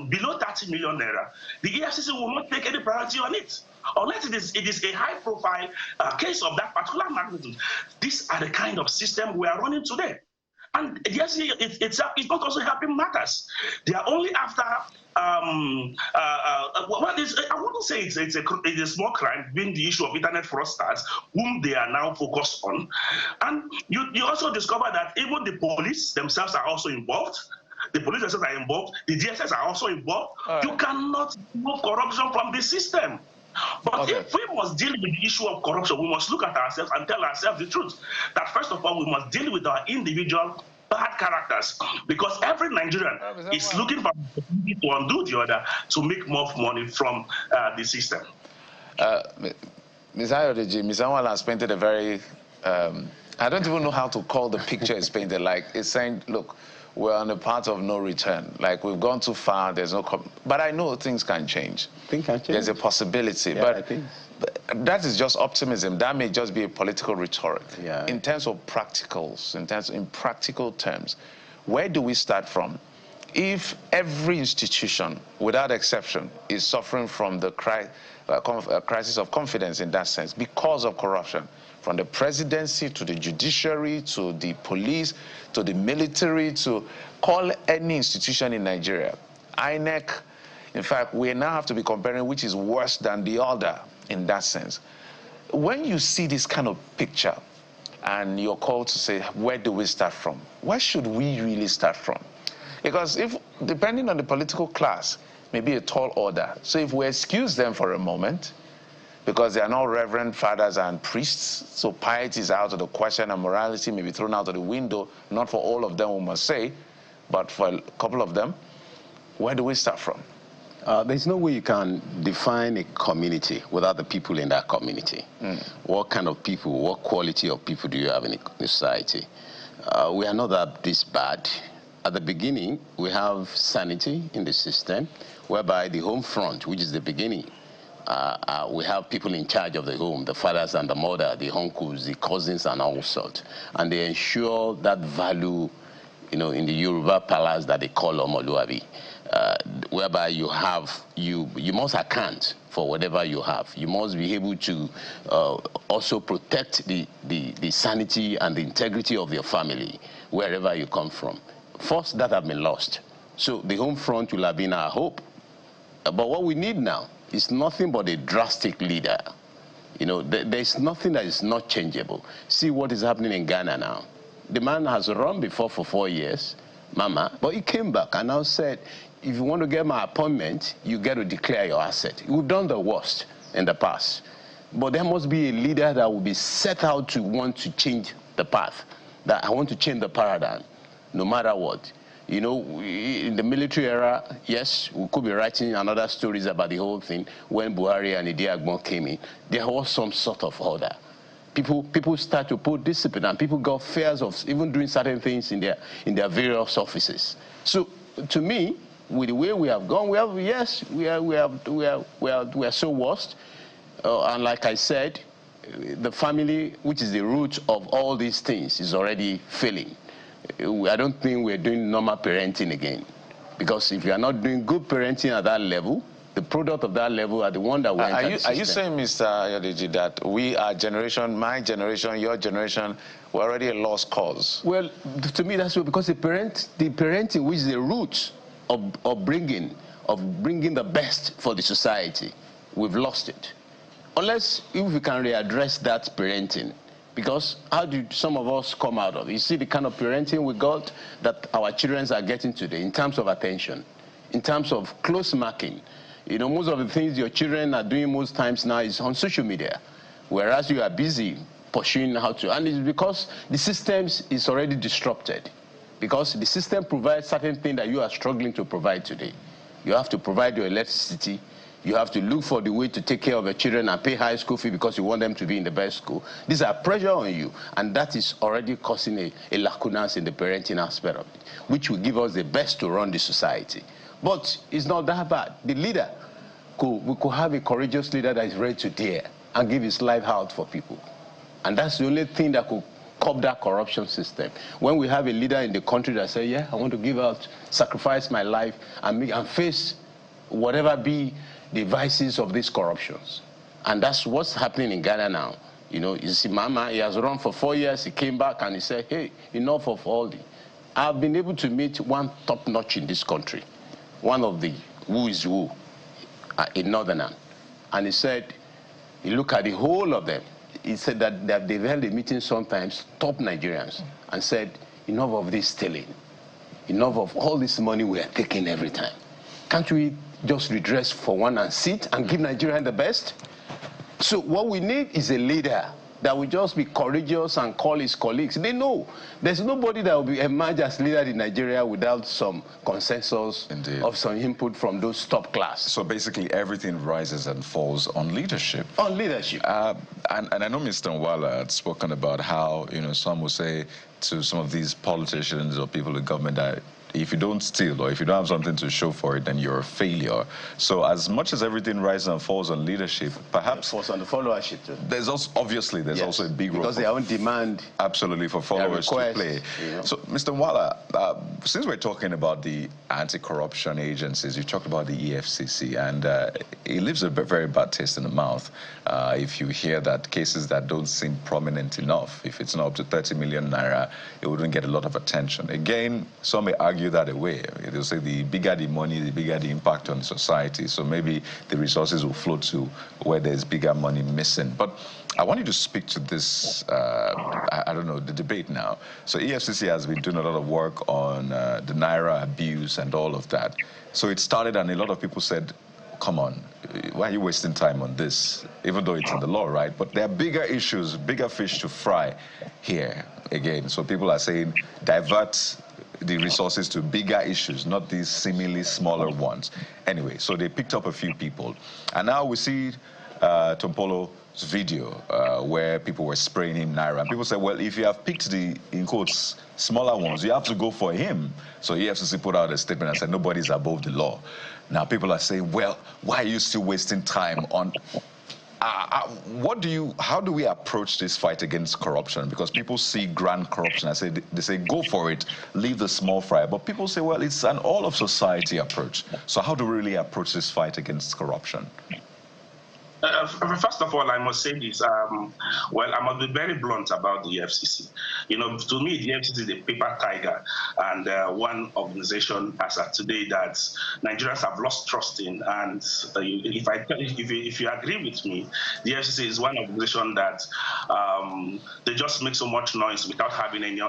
below 30 million naira, the EFCC will not take any priority on it. unless it is a high-profile case of that particular magnitude. These are the kind of system we are running today. And yes, it's not also helping matters. They are only after I wouldn't say it's a small crime, being the issue of internet fraudsters, whom they are now focused on. And you also discover that even the police themselves are also involved. The police themselves are involved. The DSS are also involved. Right. You cannot remove corruption from the system. But if we must deal with the issue of corruption, we must look at ourselves and tell ourselves the truth. That first of all, we must deal with our individual bad characters, because every Nigerian is looking for to undo the other to make more money from the system. Ms. Ayodeji, Ms. Anwala has painted a very, I don't even know how to call the picture it's painted. Like, it's saying, look, we're on a path of no return. Like, we've gone too far, there's no... But I know things can change. Things can change. There's a possibility. Yeah, but that is just optimism. That may just be a political rhetoric. Yeah. In terms of practicals, in practical terms, where do we start from? If every institution, without exception, is suffering from the crisis of confidence in that sense because of corruption, from the presidency to the judiciary to the police to the military, to call any institution in Nigeria, INEC, in fact, we now have to be comparing which is worse than the other in that sense. When you see this kind of picture and you're called to say, where do we start from? Where should we really start from? Because if, depending on the political class, maybe a tall order. So if we excuse them for a moment, because they are not reverend fathers and priests, so piety is out of the question and morality may be thrown out of the window, not for all of them, we must say, but for a couple of them, where do we start from? There's no way you can define a community without the people in that community. What kind of people, what quality of people do you have in a society? We are not this bad. At the beginning, we have sanity in the system, whereby the home front, which is the beginning, we have people in charge of the home, the fathers and the mother, the uncles, the cousins, and all sorts. And they ensure that value, you know, in the Yoruba palace that they call Omoluabi, whereby you must account for whatever you have. You must be able to also protect the sanity and the integrity of your family, wherever you come from. First, that have been lost. So the home front will have been our hope. But what we need now is nothing but a drastic leader. You know, there's nothing that is not changeable. See what is happening in Ghana now. The man has run before for 4 years, Mama, but he came back and now said, if you want to get my appointment, you get to declare your asset. We've done the worst in the past. But there must be a leader that will be set out to want to change the path, that I want to change the paradigm, no matter what. You know, in the military era, yes, we could be writing another stories about the whole thing. When Buhari and Idi Agbon came in, there was some sort of order. People start to put discipline, and people got fears of even doing certain things in their various offices. So, to me, with the way we have gone, we are so worst. And like I said, the family, which is the root of all these things, is already failing. I don't think we're doing normal parenting again. Because if you are not doing good parenting at that level, the product of that level are the one that will enter the system. Are you saying, Mr. Ayodeji, that we, our generation, my generation, your generation, we're already a lost cause? Well, to me, that's what, because the parenting, which is the root of bringing the best for the society, we've lost it. Unless if we can readdress that parenting. Because how do some of us come out of it? You see the kind of parenting we got that our children are getting today in terms of attention, in terms of close marking. You know, most of the things your children are doing most times now is on social media, whereas you are busy pursuing how to. And it's because the system is already disrupted. Because the system provides certain things that you are struggling to provide today. You have to provide your electricity. You have to look for the way to take care of your children and pay high school fee because you want them to be in the best school. These are pressure on you, and that is already causing a lacunas in the parenting aspect of it, which will give us the best to run the society. But it's not that bad. The leader, we could have a courageous leader that is ready to dare and give his life out for people. And that's the only thing that could curb that corruption system. When we have a leader in the country that says, yeah, I want to give out, sacrifice my life and face whatever be the vices of these corruptions. And that's what's happening in Ghana now. You know, you see Mama, he has run for 4 years, he came back and he said, hey, enough of all the... I've been able to meet one top-notch in this country, one of the who is who in Northern. And he said, he looked at the whole of them. He said that they've held a meeting sometimes, top Nigerians, and said, enough of this stealing, enough of all this money we are taking every time. Can't we just redress for one and sit and give Nigeria the best? So what we need is a leader that will just be courageous and call his colleagues. They know there's nobody that will be emerge as leader in Nigeria without some consensus of some input from those top class. So basically everything rises and falls on leadership. On leadership. And I know Mr. Nwala had spoken about how, you know, some will say to some of these politicians or people in government that if you don't steal or if you don't have something to show for it, then you're a failure. So as much as everything rises and falls on leadership, perhaps... It falls on the followership too. There's also, obviously, there's also a big role. Because they own demand. Absolutely, for followers to play. You know? So, Mr. Nwala, since we're talking about the anti-corruption agencies, you talked about the EFCC, and it leaves a very bad taste in the mouth if you hear that cases that don't seem prominent enough, if it's not up to 30 million naira, it wouldn't get a lot of attention. Again, some may argue that away. They'll say the bigger the money, the bigger the impact on society. So maybe the resources will flow to where there's bigger money missing. But I want you to speak to this, I don't know, the debate now. So EFCC has been doing a lot of work on the Naira abuse and all of that. So it started and a lot of people said, come on, why are you wasting time on this? Even though it's in the law, right? But there are bigger issues, bigger fish to fry here again. So people are saying divert the resources to bigger issues, not these seemingly smaller ones. Anyway, so they picked up a few people. And now we see Tompolo's video where people were spraying him Naira. And people said, well, if you have picked the, in quotes, smaller ones, you have to go for him. So EFCC put out a statement and said, nobody's above the law. Now people are saying, well, why are you still wasting time on... how do we approach this fight against corruption? Because people see grand corruption. They say, go for it, leave the small fry. But people say, well, it's an all of society approach. So how do we really approach this fight against corruption? First of all, I must say this. Well, I must be very blunt about the EFCC. You know, to me, the EFCC is a paper tiger and one organization as of today that Nigerians have lost trust in. And if you agree with me, the EFCC is one organization that they just make so much noise without having any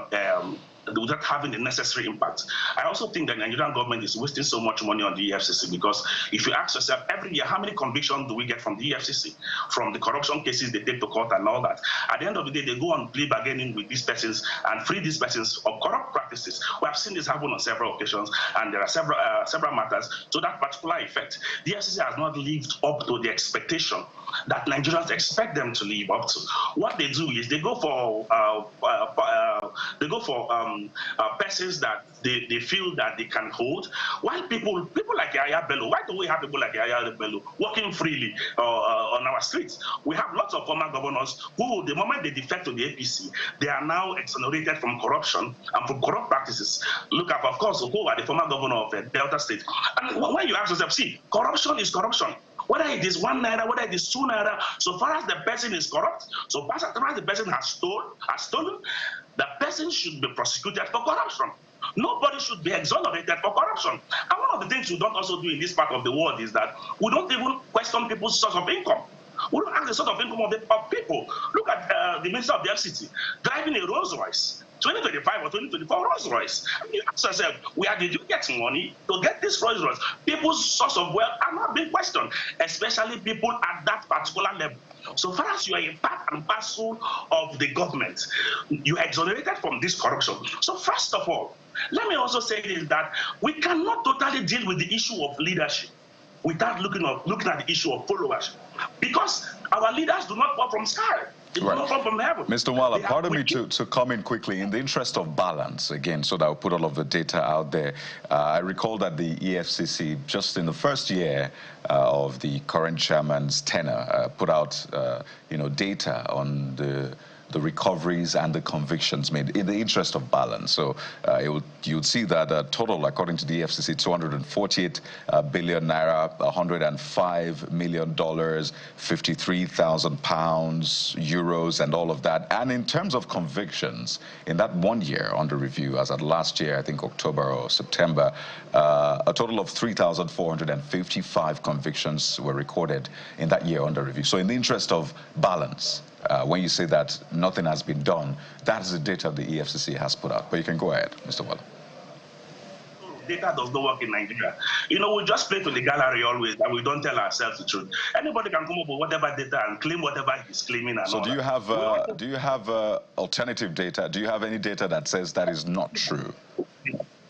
without having the necessary impact. I also think that the Nigerian government is wasting so much money on the EFCC because if you ask yourself every year, how many convictions do we get from the EFCC, from the corruption cases they take to court and all that? At the end of the day, they go on plea bargaining with these persons and free these persons of corrupt practices. We have seen this happen on several occasions, and there are several matters to that particular effect. The EFCC has not lived up to the expectation that Nigerians expect them to live up to. What they do is they go for persons that they feel that they can hold. While people like Yaya Bello, why do we have people like Yaya Bello walking freely on our streets? We have lots of former governors who, the moment they defect to the APC, they are now exonerated from corruption and from corrupt practices. Look at, of course, who are the former governor of Delta State. And when you ask yourself, see, corruption is corruption. Whether it is 1 naira, whether it is 2 naira, so far as the person is corrupt, so far as the person has stolen, the person should be prosecuted for corruption. Nobody should be exonerated for corruption. And one of the things we don't also do in this part of the world is that we don't even question people's source of income. We don't ask the source of income of people. Look at the Minister of the FCT driving a Rolls Royce. 2025 or 2024 Rolls Royce. You ask yourself, where did you get money to get this Rolls Royce? People's source of wealth are not being questioned, especially people at that particular level. So far as you are a part and parcel of the government, you are exonerated from this corruption. So first of all, let me also say this, that we cannot totally deal with the issue of leadership without looking at the issue of followership, because our leaders do not fall from sky. Right. Mr. Nwala, pardon me to come in quickly in the interest of balance again, so that I'll put all of the data out there. I recall that the EFCC, just in the first year of the current chairman's tenure, put out data on the the recoveries and the convictions made in the interest of balance. So you'd see that total, according to the EFCC, 248 billion naira, $105 million, 53,000 pounds, euros, and all of that. And in terms of convictions, in that 1 year under review, as at last year, I think October or September, a total of 3,455 convictions were recorded in that year under review. So in the interest of balance, when you say that nothing has been done, that is the data the EFCC has put out. But you can go ahead, Mr. Walla. Data does not work in Nigeria. You know, we just play to the gallery always, and we don't tell ourselves the truth. Anybody can come up with whatever data and claim whatever he's claiming. And so do you have alternative data? Do you have any data that says that is not true?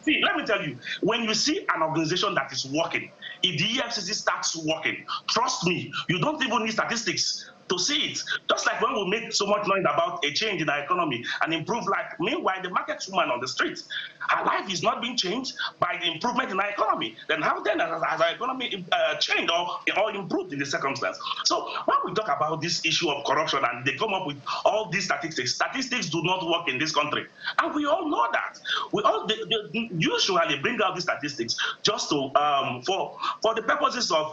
See, let me tell you, when you see an organization that is working, if the EFCC starts working, trust me, you don't even need statistics to see it. Just like when we make so much noise about a change in our economy and improve life. Meanwhile, the market woman on the street, her life is not being changed by the improvement in our economy. Then how then has our economy changed or improved in the circumstance? So when we talk about this issue of corruption and they come up with all these statistics do not work in this country. And we all know that. We all they usually bring out these statistics just to for the purposes of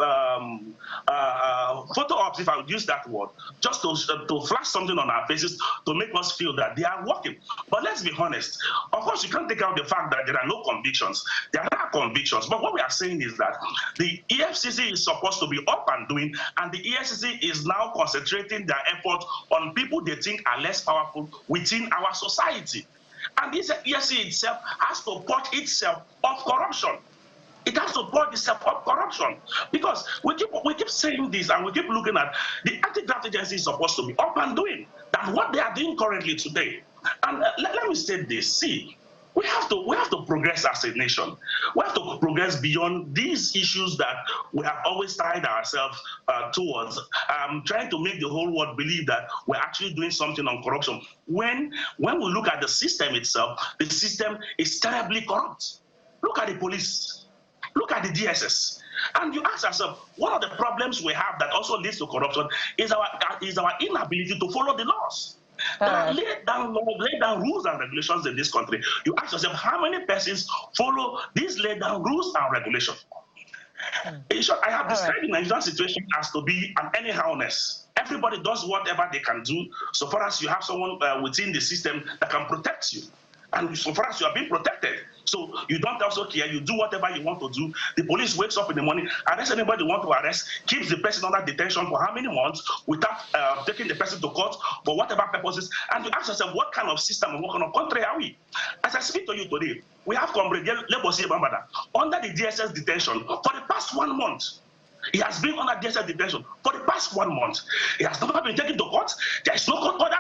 photo ops, if I would use that word, just to flash something on our faces to make us feel that they are working. But let's be honest. Of course, you can't take out the fact that there are no convictions. There are convictions. But what we are saying is that the EFCC is supposed to be up and doing, and the EFCC is now concentrating their effort on people they think are less powerful within our society. And this EFCC itself has to purge itself of corruption. It has to purge itself of corruption, because we keep saying this and we keep looking at the anti-graft agency is supposed to be up and doing than what they are doing currently today. And let me say this: see, we have to progress as a nation. We have to progress beyond these issues that we have always tied ourselves towards, trying to make the whole world believe that we're actually doing something on corruption. When we look at the system itself, the system is terribly corrupt. Look at the police. Look at the DSS. And you ask yourself, one of the problems we have that also leads to corruption is our inability to follow the laws. There are laid down rules and regulations in this country. You ask yourself, how many persons follow these laid down rules and regulations? In short, I have described the Nigerian situation as to be an anyhowness. Everybody does whatever they can do, so far as you have someone within the system that can protect you. And so far as you are being protected, so you don't also care, you do whatever you want to do. The police wakes up in the morning, arrests anybody you want to arrest, keeps the person under detention for how many months without taking the person to court for whatever purposes. And you ask yourself, what kind of system and what kind of country are we? As I speak to you today, we have Comrade Lebosi Bambada under the DSS detention for the past 1 month. He has been under DSS detention for the past 1 month. He has never been taken to court. There is no court order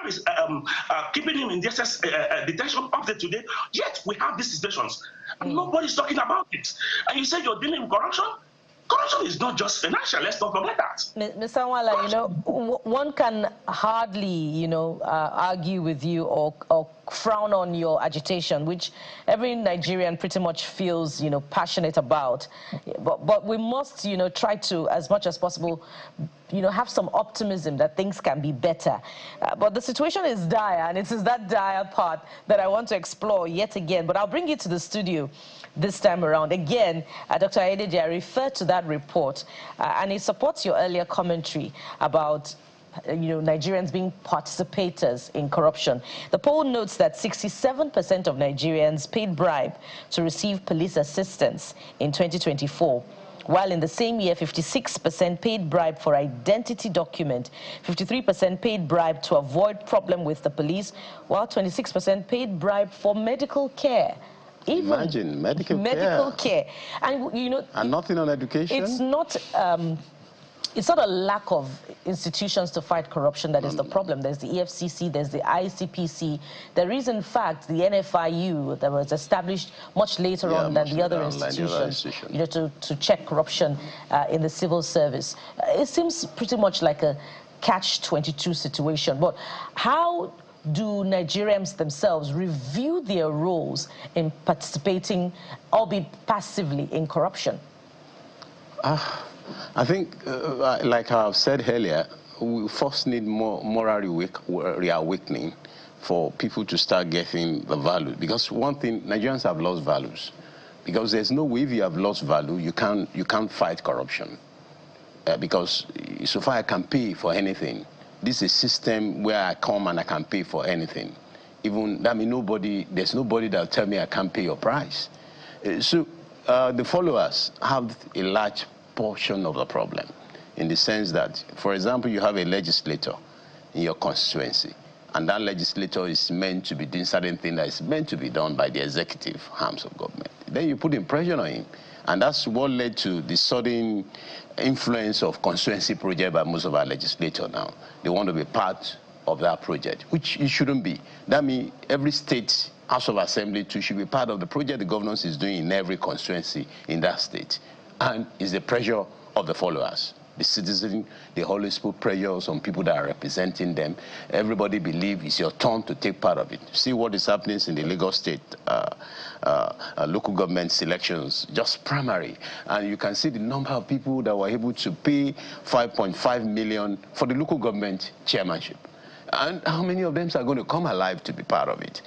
keeping him in DSS detention up to today. Yet we have these situations. And nobody's talking about it. And you say you're dealing with corruption? Corruption is not just financial. Let's not forget that. Mr. Walla, you know, one can hardly, you know, argue with you or frown on your agitation, which every Nigerian pretty much feels, you know, passionate about. But we must, you know, try to, as much as possible, you know, have some optimism that things can be better. But the situation is dire, and it is that dire part that I want to explore yet again. But I'll bring you to the studio this time around. Again, Dr. Ayedeji, I referred to that report, and it supports your earlier commentary about Nigerians being participators in corruption. The poll notes that 67% of Nigerians paid bribe to receive police assistance in 2024. While in the same year, 56% paid bribe for identity document, 53% paid bribe to avoid problem with the police, while 26% paid bribe for medical care. Even imagine medical care. And you know, and nothing on education. It's not a lack of institutions to fight corruption that is the problem. There's the EFCC, there's the ICPC. There is, in fact, the NFIU that was established much later on than the other institutions, you know, to check corruption in the civil service. It seems pretty much like a catch-22 situation. But how do Nigerians themselves review their roles in participating, albeit passively, in corruption? I think, like I've said earlier, we first need more moral reawakening for people to start getting the value. Because one thing, Nigerians have lost values. Because there's no way, if you have lost value, you can't fight corruption. Because so far I can pay for anything. This is a system where I come and I can pay for anything. Even, that means there's nobody that'll tell me I can't pay your price. So the followers have a large portion of the problem, in the sense that, for example, you have a legislator in your constituency, and that legislator is meant to be doing certain things that is meant to be done by the executive arms of government. Then you put in pressure on him. And that's what led to the sudden influence of constituency project by most of our legislators now. They want to be part of that project, which it shouldn't be. That means every state House of Assembly too should be part of the project the governance is doing in every constituency in that state. And it's the pressure of the followers. The citizen, they always put pressures on people that are representing them. Everybody believes it's your turn to take part of it. See what is happening in the Lagos State local government selections, just primary. And you can see the number of people that were able to pay 5.5 million for the local government chairmanship. And how many of them are going to come alive to be part of it?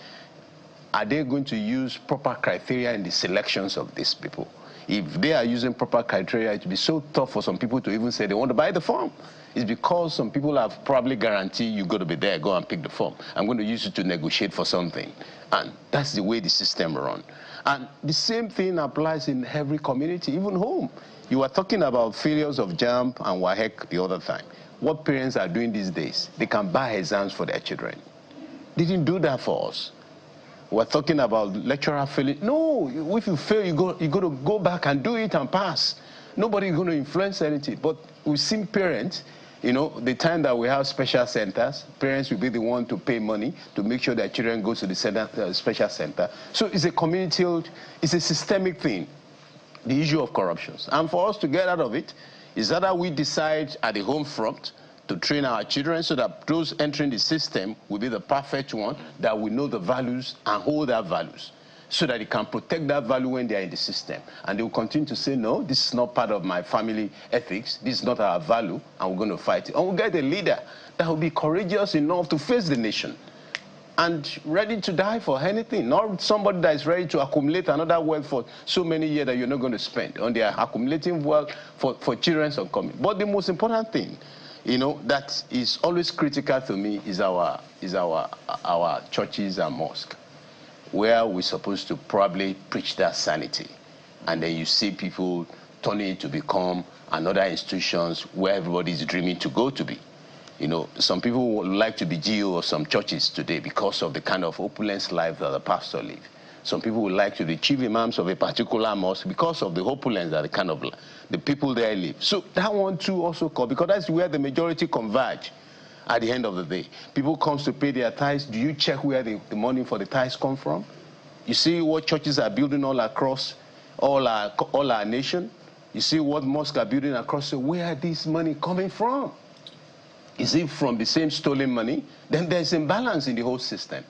Are they going to use proper criteria in the selections of these people? If they are using proper criteria, it will be so tough for some people to even say they want to buy the form. It's because some people have probably guaranteed you're going to be there, go and pick the form. I'm going to use it to negotiate for something. And that's the way the system runs. And the same thing applies in every community, even home. You were talking about failures of JAMB and WAEC the other time. What parents are doing these days, they can buy exams for their children. They didn't do that for us. We're talking about lecturer failing. No, if you fail, you got to go back and do it and pass. Nobody's going to influence anything. But we've seen parents, you know, the time that we have special centers, parents will be the one to pay money to make sure their children go to the special center. So it's a community, it's a systemic thing, the issue of corruptions. And for us to get out of it, is that we decide at the home front to train our children so that those entering the system will be the perfect one, that we know the values and hold their values, so that they can protect that value when they are in the system. And they will continue to say, no, this is not part of my family ethics, this is not our value, and we're going to fight it. And we'll get a leader that will be courageous enough to face the nation and ready to die for anything, not somebody that is ready to accumulate another wealth for so many years that you're not going to spend on their accumulating wealth for children's coming. But the most important thing, you know, that is always critical to me is our churches and mosques, where we're supposed to probably preach that sanity. And then you see people turning it to become another institutions where everybody's dreaming to go to be. You know, some people would like to be GO of some churches today because of the kind of opulence life that the pastor lives. Some people would like to be chief imams of a particular mosque because of the opulence that the people there live. So that one too also called, because that's where the majority converge at the end of the day. People come to pay their tithes. Do you check where the money for the tithes come from? You see what churches are building all across all our nation? You see what mosques are building across, so where are this money coming from? Is it from the same stolen money? Then there's imbalance in the whole system.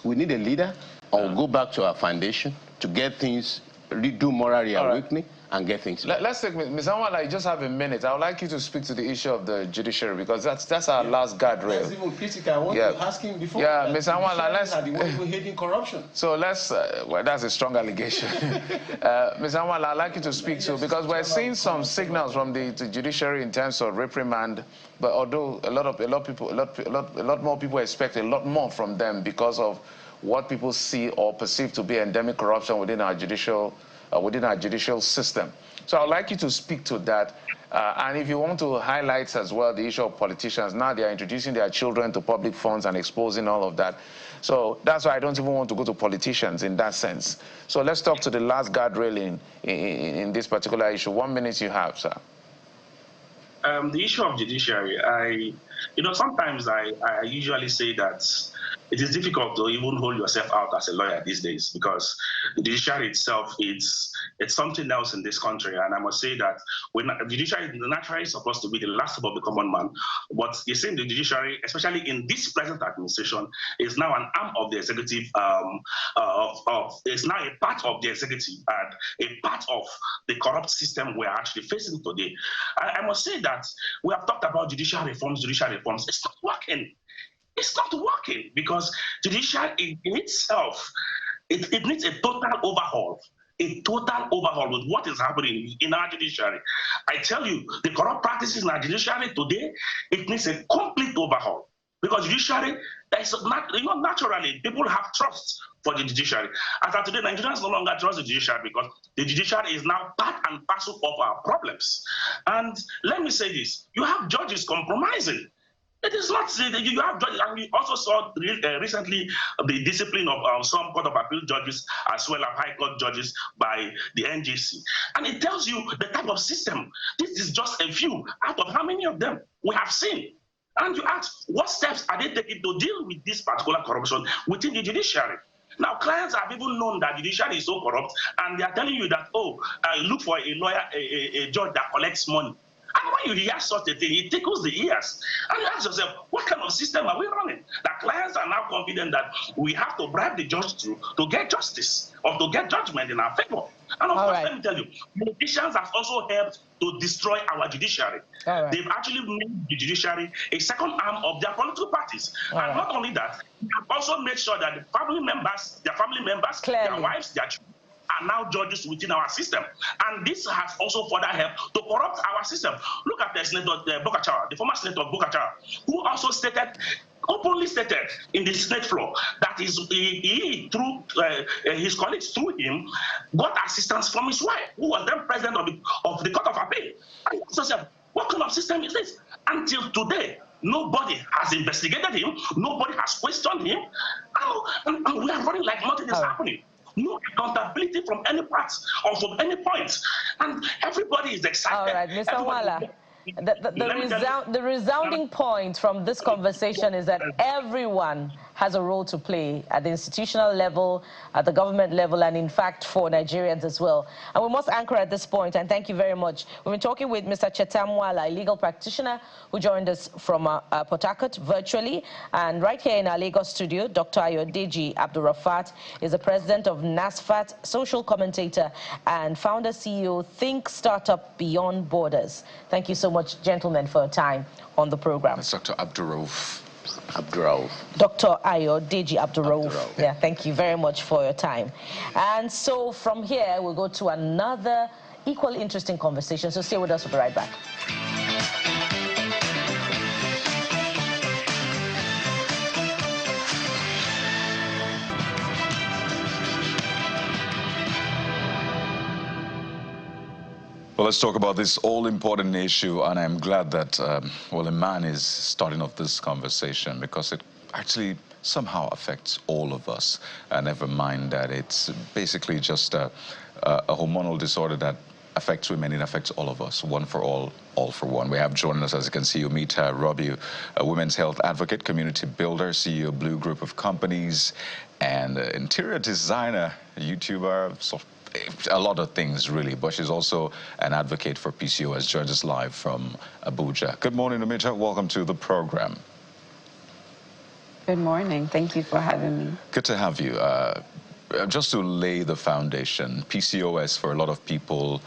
We need a leader, or go back to our foundation to get things, do moral reawakening, and get things. Let's take Ms. Anwala, I just have a minute. I would like you to speak to the issue of the judiciary, because that's our last guardrail. That's even critical. I want to ask him before. Yeah, Ms. Anwala, let's. Hating corruption. So let's. Well, that's a strong allegation. Ms. Anwala, I'd like you to speak to, because we're seeing some signals from the judiciary in terms of reprimand. But although a lot more people expect a lot more from them because of what people see or perceive to be endemic corruption within our judicial system. So I'd like you to speak to that. And if you want to highlight as well the issue of politicians, now they are introducing their children to public funds and exposing all of that. So that's why I don't even want to go to politicians in that sense. So let's talk to the last guardrail in this particular issue. 1 minute you have, sir. The issue of judiciary, sometimes I usually say that it is difficult to even hold yourself out as a lawyer these days, because the judiciary itself is It's something else in this country. And I must say that the judiciary is naturally supposed to be the last of the common man. But you see, the judiciary, especially in this present administration, is now an arm of the executive, is now a part of the executive and a part of the corrupt system we're actually facing today. I must say that we have talked about judicial reforms. It's not working. It's not working because judiciary in itself, it needs a total overhaul. A total overhaul with what is happening in our judiciary. I tell you, the corrupt practices in our judiciary today, it needs a complete overhaul. Because judiciary, naturally, people have trust for the judiciary. As of today, Nigerians no longer trust the judiciary because the judiciary is now part and parcel of our problems. And let me say this, you have judges compromising. It is not, you have judges, and we also saw recently the discipline of some Court of Appeal judges as well as High Court judges by the NJC. And it tells you the type of system. This is just a few out of how many of them we have seen. And you ask, what steps are they taking to deal with this particular corruption within the judiciary? Now, clients have even known that the judiciary is so corrupt, and they are telling you that, oh, look for a lawyer, a judge that collects money. And when you hear such a thing, it tickles the ears. And you ask yourself, what kind of system are we running? That clients are now confident that we have to bribe the judge to get justice or to get judgment in our favor. And of course, let me tell you, politicians have also helped to destroy our judiciary. They've actually made the judiciary a second arm of their political parties. And not only that, they have also made sure that the family members, their wives, their children, are now judges within our system. And this has also further helped to corrupt our system. Look at the Senator Bokachara, the former Senator Bokachara, who also openly stated in the Senate floor that he through his colleagues through him, got assistance from his wife, who was then president of the Court of Appeal. And he also said, what kind of system is this? Until today, nobody has investigated him, nobody has questioned him, and we are running like nothing is happening. No accountability from any part or from any point. And everybody is excited. All right, Mr. Wala, the resounding point from this conversation is that everyone has a role to play at the institutional level, at the government level, and in fact for Nigerians as well. And we must anchor at this point, and thank you very much. We've been talking with Mr. Chetam Wala, a legal practitioner who joined us from Port Harcourt virtually. And right here in our Lagos studio, Dr. Ayodeji Abdurrafat is the president of NASFAT, social commentator, and founder CEO Think Startup Beyond Borders. Thank you so much, gentlemen, for your time on the program. It's Dr. Abdurrauf. Dr. Ayodeji Abdurrauf. Yeah, thank you very much for your time. And so from here, we'll go to another equally interesting conversation. So stay with us. We'll be right back. Well, let's talk about this all-important issue, and I'm glad that, well, a man is starting off this conversation because it actually somehow affects all of us. And never mind that it's basically just a hormonal disorder that affects women. It affects all of us, one for all for one. We have joining us, as you can see, Umita Robiu, a women's health advocate, community builder, CEO of Blue Group of Companies, and interior designer, YouTuber, a lot of things, really, but she's also an advocate for PCOS. Joins us live from Abuja. Good morning, Umita. Welcome to the program. Good morning. Thank you for having me. Good to have you. Just to lay the foundation, PCOS for a lot of people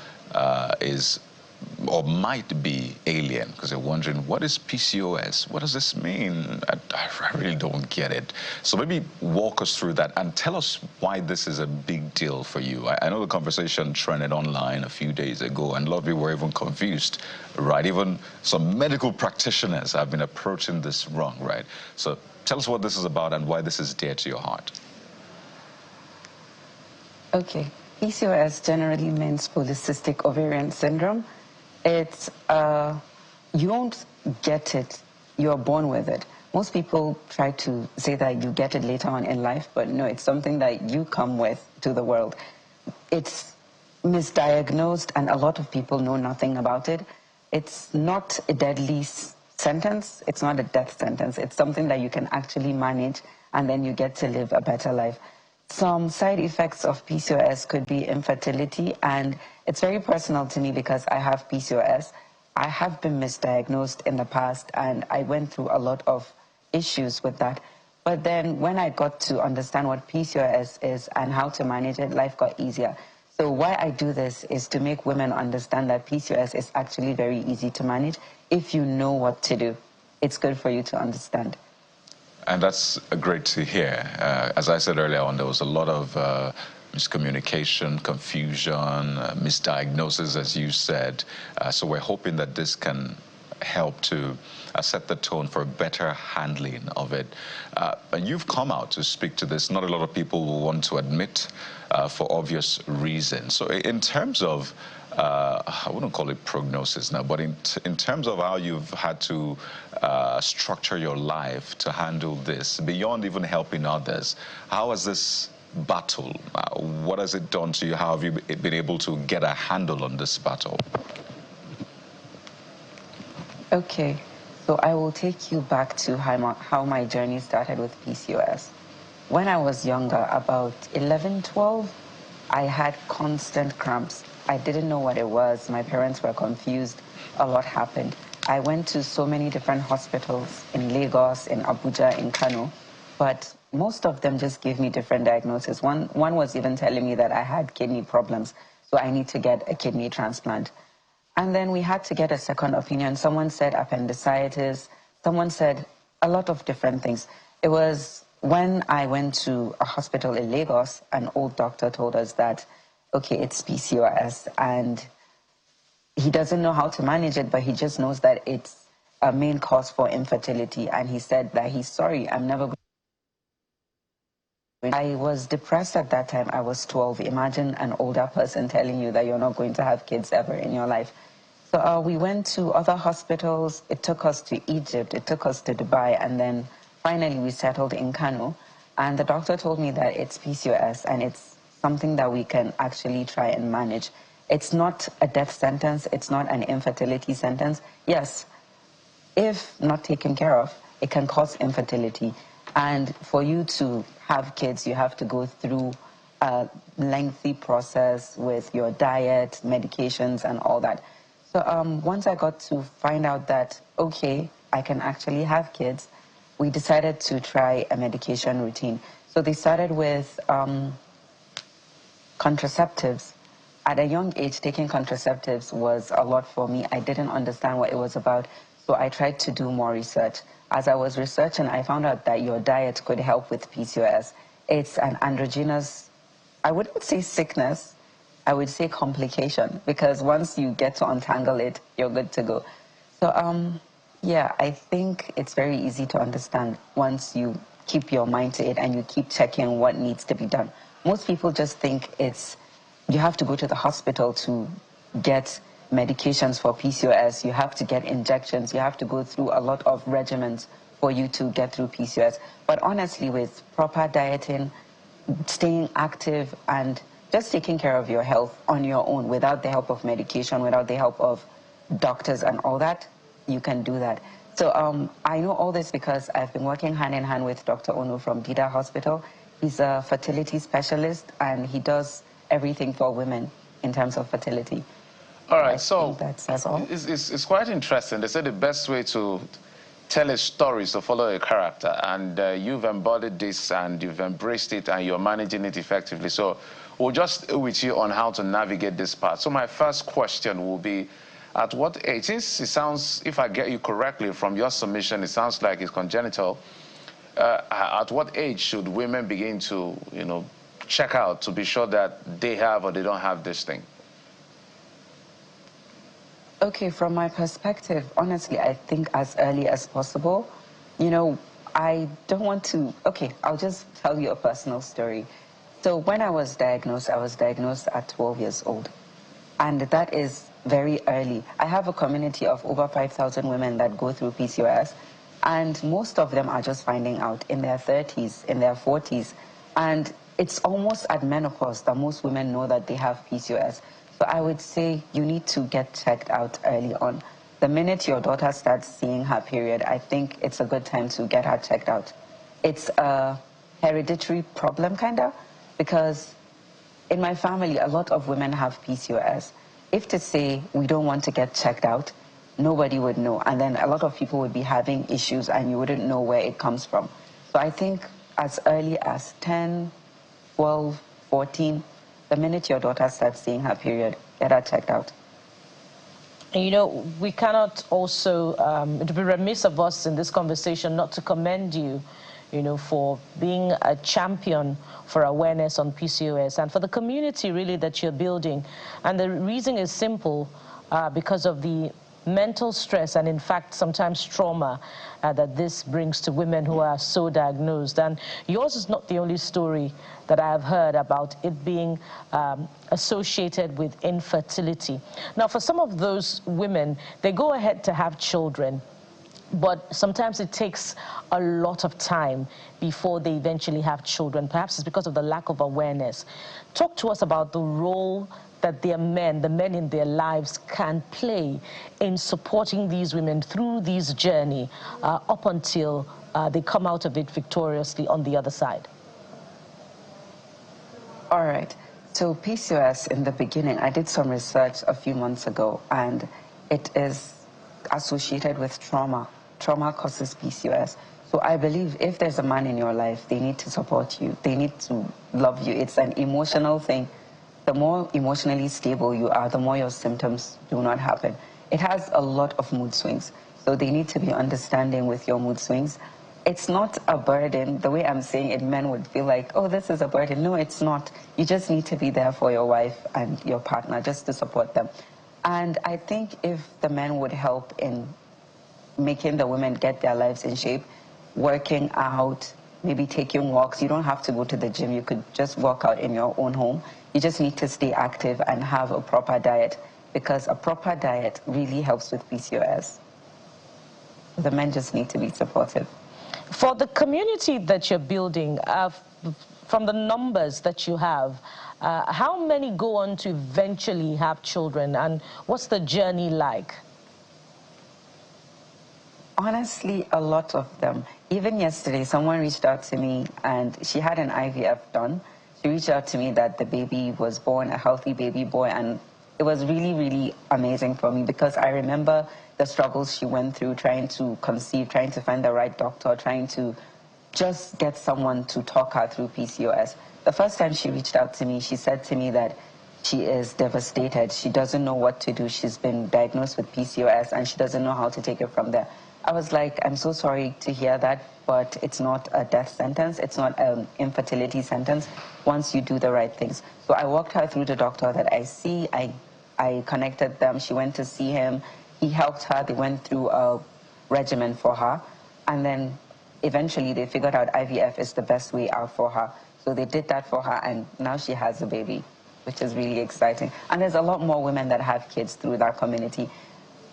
is or might be alien because they're wondering, what is PCOS? What does this mean? I really don't get it. So maybe walk us through that and tell us why this is a big deal for you. I know the conversation trended online a few days ago and a lot of people were even confused, right? Even some medical practitioners have been approaching this wrong, right? So tell us what this is about and why this is dear to your heart. Okay. PCOS generally means polycystic ovarian syndrome. It's, you don't get it, you're born with it. Most people try to say that you get it later on in life, but no, it's something that you come with to the world. It's misdiagnosed and a lot of people know nothing about it. It's not a deadly sentence, it's not a death sentence. It's something that you can actually manage and then you get to live a better life. some side effects of PCOS could be infertility, and it's very personal to me because I have PCOS. I have been misdiagnosed in the past, and I went through a lot of issues with that. But then when I got to understand what PCOS is and how to manage it, life got easier. So why I do this is to make women understand that PCOS is actually very easy to manage if you know what to do. It's good for you to understand. And that's great to hear. As I said earlier on, there was a lot of miscommunication, confusion, misdiagnosis, as you said. So we're hoping that this can help to set the tone for a better handling of it. And you've come out to speak to this. Not a lot of people will want to admit for obvious reasons. So in terms of, I wouldn't call it prognosis now, but in terms of how you've had to structure your life to handle this, beyond even helping others, how has this battle, what has it done to you? How have you been able to get a handle on this battle? Okay, so I will take you back to how my journey started with PCOS. When I was younger, about 11, 12, I had constant cramps. I didn't know what it was. My parents were confused. A lot happened. I went to so many different hospitals in Lagos, in Abuja, in Kano, but most of them just gave me different diagnoses. One was even telling me that I had kidney problems, so I need to get a kidney transplant. And then we had to get a second opinion. Someone said appendicitis. Someone said a lot of different things. It was when I went to a hospital in Lagos, an old doctor told us that, okay, it's PCOS, and he doesn't know how to manage it, but he just knows that it's a main cause for infertility. And he said that he's sorry, I'm never going. I was depressed at that time. I was 12. Imagine an older person telling you that you're not going to have kids ever in your life. So we went to other hospitals. It took us to Egypt. It took us to Dubai. And then finally we settled in Kano. And the doctor told me that it's PCOS and it's something that we can actually try and manage. It's not a death sentence. It's not an infertility sentence. Yes, if not taken care of, it can cause infertility. And for you to have kids, you have to go through a lengthy process with your diet, medications, and all that. So once I got to find out that, okay, I can actually have kids, we decided to try a medication routine. So they started with contraceptives. At a young age, taking contraceptives was a lot for me. I didn't understand what it was about, so I tried to do more research. As I was researching, I found out that your diet could help with PCOS. It's an androgynous, I wouldn't say sickness, I would say complication, because once you get to untangle it, you're good to go. So, yeah, I think it's very easy to understand once you keep your mind to it and you keep checking what needs to be done. Most people just think you have to go to the hospital to get medications for PCOS, you have to get injections, you have to go through a lot of regimens for you to get through PCOS. But honestly, with proper dieting, staying active, and just taking care of your health on your own without the help of medication, without the help of doctors and all that, you can do that. So I know all this because I've been working hand in hand with Dr. Ono from Bida Hospital. He's a fertility specialist and he does everything for women in terms of fertility. All right, so that's all. It's quite interesting. They say the best way to tell a story is to follow a character, and you've embodied this and you've embraced it and you're managing it effectively. So we'll just stay with you on how to navigate this part. So my first question will be, at what age, since it sounds, if I get you correctly from your submission, it sounds like it's congenital, at what age should women begin to, check out to be sure that they have or they don't have this thing? Okay, from my perspective, honestly, I think as early as possible. I don't want to... Okay, I'll just tell you a personal story. So when I was diagnosed at 12 years old. And that is very early. I have a community of over 5,000 women that go through PCOS. And most of them are just finding out in their 30s, in their 40s. And it's almost at menopause that most women know that they have PCOS. So I would say you need to get checked out early on. The minute your daughter starts seeing her period, I think it's a good time to get her checked out. It's a hereditary problem, kind of. because in my family, a lot of women have PCOS. If to say we don't want to get checked out, nobody would know. And then a lot of people would be having issues and you wouldn't know where it comes from. So I think as early as 10, 12, 14, the minute your daughter starts seeing her period, get her checked out. And you know, we cannot also, it would be remiss of us in this conversation not to commend you, you know, for being a champion for awareness on PCOS and for the community really that you're building. And the reason is simple, because of the mental stress and in fact sometimes trauma that this brings to women who are so diagnosed. And yours is not the only story that I have heard about it being associated with infertility. Now for some of those women, they go ahead to have children, but sometimes it takes a lot of time before they eventually have children. Perhaps it's because of the lack of awareness. Talk to us about the role that their men, the men in their lives, can play in supporting these women through this journey up until they come out of it victoriously on the other side. All right. So PCOS, in the beginning, I did some research a few months ago, and it is associated with trauma. Trauma causes PCOS. So I believe if there's a man in your life, they need to support you. They need to love you. It's an emotional thing. The more emotionally stable you are, the more your symptoms do not happen. It has a lot of mood swings. So they need to be understanding with your mood swings. It's not a burden. The way I'm saying it, men would feel like, oh, this is a burden. No, it's not. You just need to be there for your wife and your partner, just to support them. And I think if the men would help in making the women get their lives in shape, working out, maybe taking walks. You don't have to go to the gym. You could just walk out in your own home. You just need to stay active and have a proper diet, because a proper diet really helps with PCOS. The men just need to be supportive. For the community that you're building, from the numbers that you have, how many go on to eventually have children, and what's the journey like? Honestly, a lot of them. Even yesterday, someone reached out to me and she had an IVF done. She reached out to me that the baby was born, a healthy baby boy, and it was really, really amazing for me, because I remember the struggles she went through trying to conceive, trying to find the right doctor, trying to just get someone to talk her through PCOS. The first time she reached out to me, she said to me that she is devastated. She doesn't know what to do. She's been diagnosed with PCOS and she doesn't know how to take it from there. I was like, I'm so sorry to hear that, but it's not a death sentence. It's not an infertility sentence once you do the right things. So I walked her through the doctor that I see. I connected them. She went to see him. He helped her. They went through a regimen for her. And then eventually they figured out IVF is the best way out for her. So they did that for her, and now she has a baby, which is really exciting. And there's a lot more women that have kids through that community.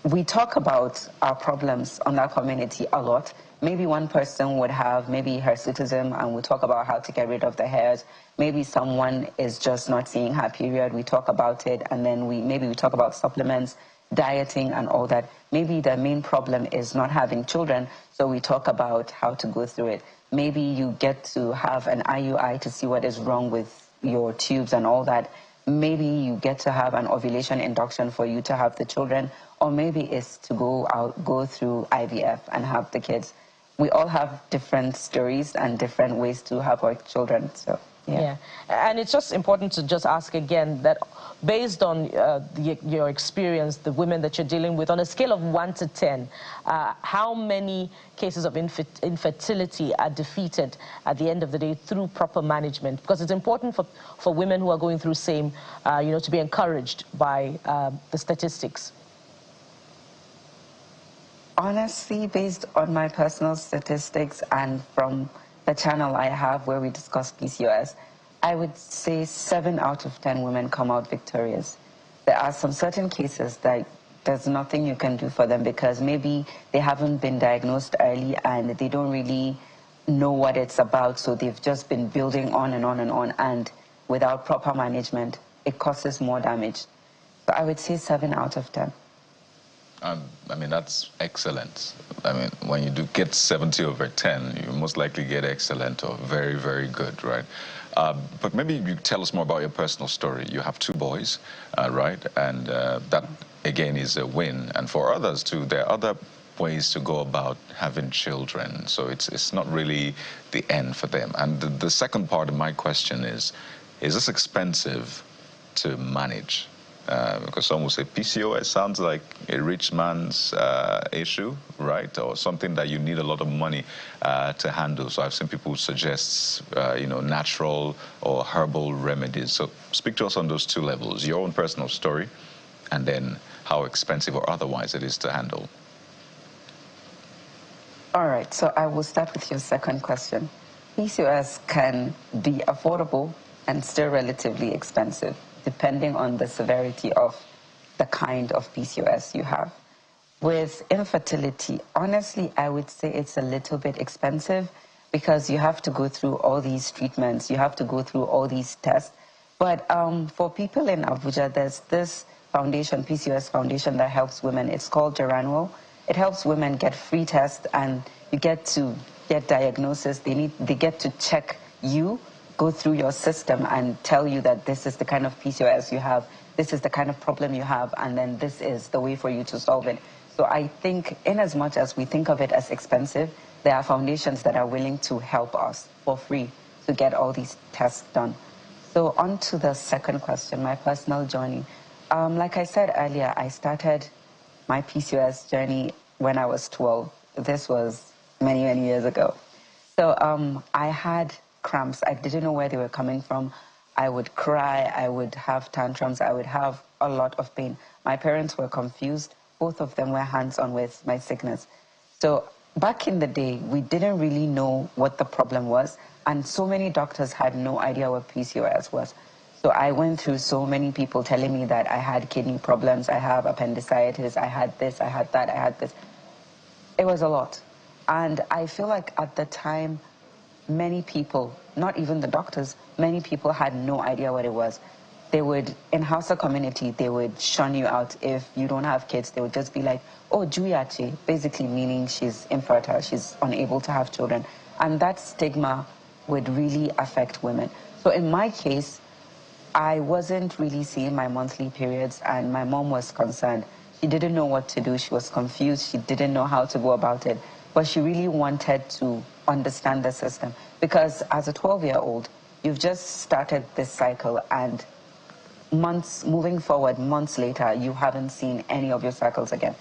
We talk about our problems on that community a lot. Maybe one person would have maybe hirsutism, and we talk about how to get rid of the hairs. Maybe someone is just not seeing her period. We talk about it, and then maybe we talk about supplements, dieting, and all that. Maybe the main problem is not having children, so we talk about how to go through it. Maybe you get to have an IUI to see what is wrong with your tubes and all that. Maybe you get to have an ovulation induction for you to have the children, or maybe it's to go through IVF and have the kids. We all have different stories and different ways to have our children, so yeah. And it's just important to just ask again that based on your experience, the women that you're dealing with, on a scale of 1 to 10, how many cases of infertility are defeated at the end of the day through proper management? Because it's important for women who are going through same, to be encouraged by the statistics. Honestly, based on my personal statistics and from the channel I have where we discuss PCOS, I would say 7 out of 10 women come out victorious. There are some certain cases that there's nothing you can do for them, because maybe they haven't been diagnosed early and they don't really know what it's about, so they've just been building on and on and on, and without proper management, it causes more damage. So I would say 7 out of 10. I mean, that's excellent. I mean, when you do get 70 over 10, you most likely get excellent or very, very good, right? But maybe you tell us more about your personal story. You have 2 boys, right? And that, again, is a win. And for others, too, there are other ways to go about having children. So it's not really the end for them. And the second part of my question is this expensive to manage? Because some will say PCOS sounds like a rich man's issue, right? Or something that you need a lot of money to handle. So I've seen people suggest, natural or herbal remedies. So speak to us on those 2 levels, your own personal story, and then how expensive or otherwise it is to handle. All right, so I will start with your second question. PCOS can be affordable and still relatively expensive, depending on the severity of the kind of PCOS you have. With infertility, honestly, I would say it's a little bit expensive because you have to go through all these treatments, you have to go through all these tests. But for people in Abuja, there's this foundation, PCOS Foundation, that helps women. It's called Geranwell. It helps women get free tests, and you get to get diagnosis. They get to check you, go through your system and tell you that this is the kind of PCOS you have, this is the kind of problem you have, and then this is the way for you to solve it. So I think in as much as we think of it as expensive, there are foundations that are willing to help us for free to get all these tests done. So on to the second question, my personal journey. Like I said earlier, I started my PCOS journey when I was 12. This was many, many years ago. So I had cramps. I didn't know where they were coming from. I would cry, I would have tantrums, I would have a lot of pain. My parents were confused. Both of them were hands-on with my sickness. So back in the day, we didn't really know what the problem was, and so many doctors had no idea what PCOS was. So I went through so many people telling me that I had kidney problems, I have appendicitis, I had this, I had that, I had this. It was a lot. And I feel like at the time, many people, not even the doctors, many people had no idea what it was. They would, in Hausa community, they would shun you out if you don't have kids. They would just be like, oh, Juyache, basically meaning she's infertile, she's unable to have children. And that stigma would really affect women. So in my case, I wasn't really seeing my monthly periods, and my mom was concerned. She didn't know what to do. She was confused. She didn't know how to go about it. But she really wanted to understand the system, because as a 12-year-old, you've just started this cycle, and moving forward, months later, you haven't seen any of your cycles again.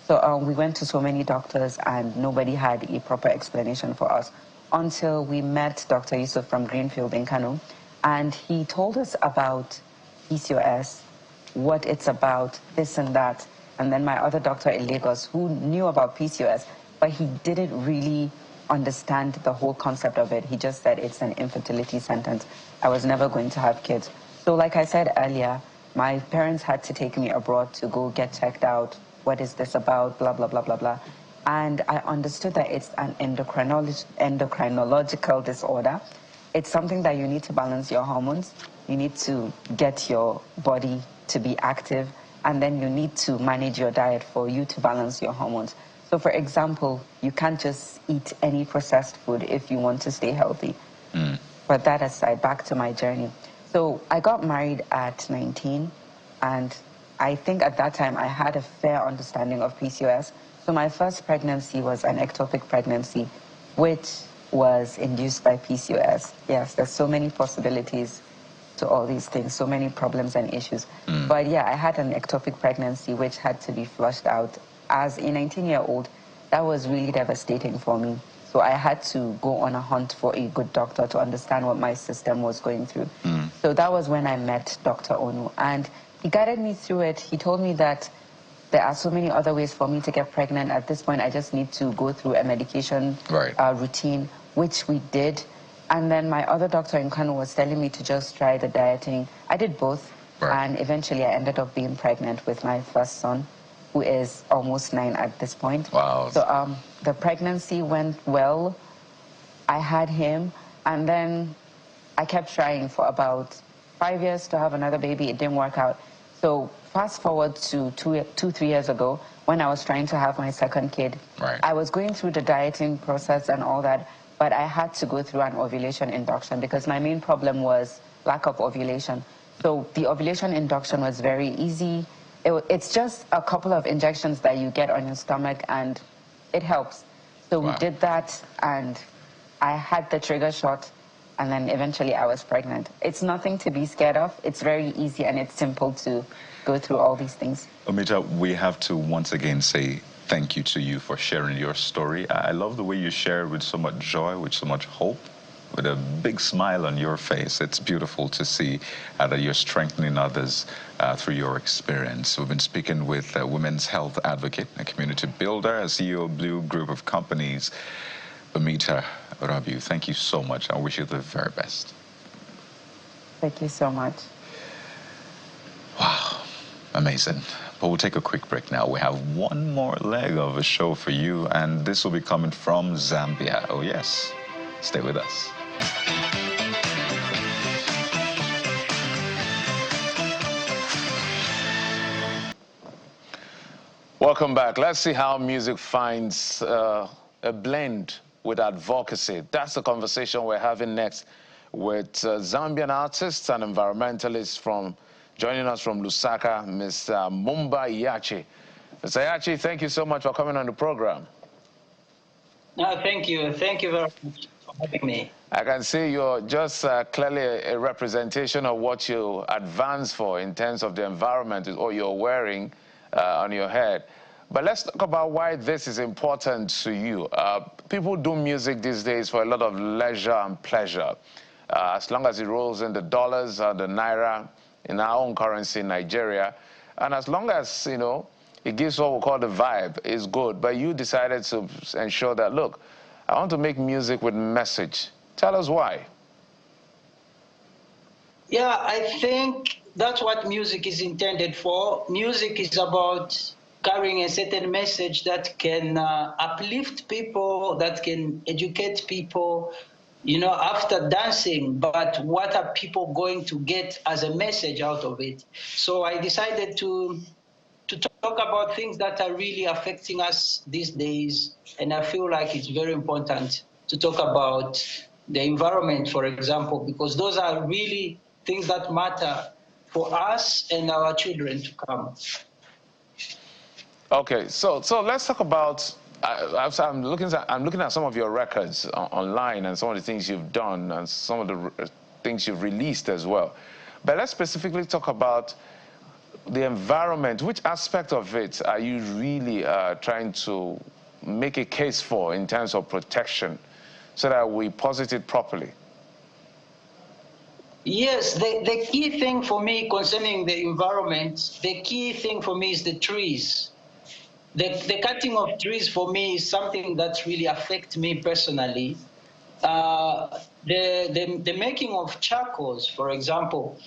So we went to so many doctors, and nobody had a proper explanation for us until we met Dr. Yusuf from Greenfield in Kano, and he told us about PCOS, what it's about, this and that. And then my other doctor in Lagos, who knew about PCOS, but he didn't really understand the whole concept of it. He just said it's an infertility sentence. I was never going to have kids. So like I said earlier, my parents had to take me abroad to go get checked out. What is this about? Blah, blah, blah, blah, blah. And I understood that it's an endocrinological disorder. It's something that you need to balance your hormones. You need to get your body to be active, and then you need to manage your diet for you to balance your hormones. So for example, you can't just eat any processed food if you want to stay healthy. But that aside, back to my journey. So I got married at 19, and I think at that time I had a fair understanding of PCOS. So my first pregnancy was an ectopic pregnancy, which was induced by PCOS. Yes, there's so many possibilities to all these things, so many problems and issues. But yeah, I had an ectopic pregnancy which had to be flushed out. As a 19-year-old, that was really devastating for me. So I had to go on a hunt for a good doctor to understand what my system was going through. So that was when I met Dr. Onu, and he guided me through it. He told me that there are so many other ways for me to get pregnant. At this point, I just need to go through a medication routine, which we did. And then my other doctor in Kano was telling me to just try the dieting. I did both, and eventually I ended up being pregnant with my first son, who is almost 9 at this point. Wow. So the pregnancy went well. I had him, and then I kept trying for about 5 years to have another baby. It didn't work out. So fast forward to 3 years ago, when I was trying to have my second kid. I was going through the dieting process and all that, but I had to go through an ovulation induction because my main problem was lack of ovulation. So the ovulation induction was very easy. It's just a couple of injections that you get on your stomach, and it helps. So we did that, and I had the trigger shot, and then eventually I was pregnant. It's nothing to be scared of. It's very easy, and it's simple to go through all these things. Omita, we have to once again say thank you to you for sharing your story. I love the way you share with so much joy, with so much hope, with a big smile on your face. It's beautiful to see that you're strengthening others through your experience. We've been speaking with a women's health advocate, a community builder, a CEO of Blue Group of Companies, Omita Rabiu. Thank you so much. I wish you the very best. Thank you so much. Wow, amazing. But we'll take a quick break now. We have one more leg of a show for you, and this will be coming from Zambia. Oh, yes. Stay with us. Welcome back. Let's see how music finds a blend with advocacy. That's the conversation we're having next with Zambian artists and environmentalists joining us from Lusaka, Mr. Mumba Iyachi. Mr. Iyachi, thank you so much for coming on the program. No, thank you. Thank you very much for having me. I can see you're just clearly a representation of what you advance for in terms of the environment or you're wearing on your head. But let's talk about why this is important to you. People do music these days for a lot of leisure and pleasure. As long as it rolls in the dollars or the naira in our own currency in Nigeria, and as long as, you know, it gives what we call the vibe, is good. But you decided to ensure that, look, I want to make music with message. Tell us why. Yeah, I think that's what music is intended for. Music is about carrying a certain message that can uplift people, that can educate people, you know, after dancing, but what are people going to get as a message out of it? So I decided to talk about things that are really affecting us these days, and I feel like it's very important to talk about the environment, for example, because those are really things that matter for us and our children to come. Okay, so let's talk about. I'm looking at some of your records online and some of the things you've done and some of the things you've released as well. But let's specifically talk about the environment. Which aspect of it are you really trying to make a case for in terms of protection so that we posit it properly? Yes, the key thing for me concerning the environment, the key thing for me is the trees. The cutting of trees for me is something that really affects me personally. The making of charcoals, for example,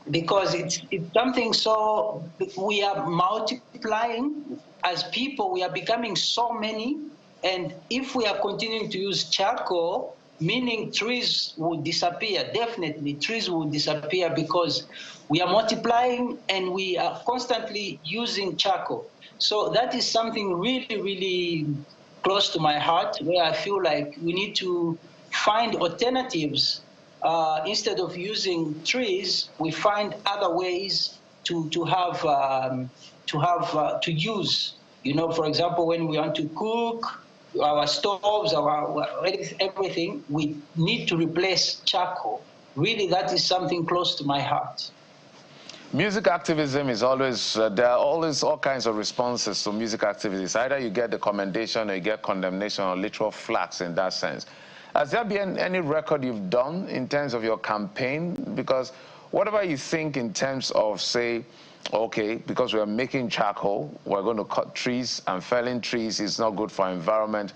because it's something so, we are multiplying as people, we are becoming so many, and if we are continuing to use charcoal, meaning trees will disappear. Definitely trees will disappear because we are multiplying and we are constantly using charcoal. So that is something really, really close to my heart, where I feel like we need to find alternatives. Instead of using trees, we find other ways to use. You know, for example, when we want to cook, our stoves, everything, we need to replace charcoal. Really, that is something close to my heart. Music activism is always, there are always all kinds of responses to music activities. Either you get the commendation or you get condemnation or literal flags in that sense. Has there been any record you've done in terms of your campaign? Because whatever you think in terms of, say, okay, because we're making charcoal, we're going to cut trees, and felling trees is not good for our environment.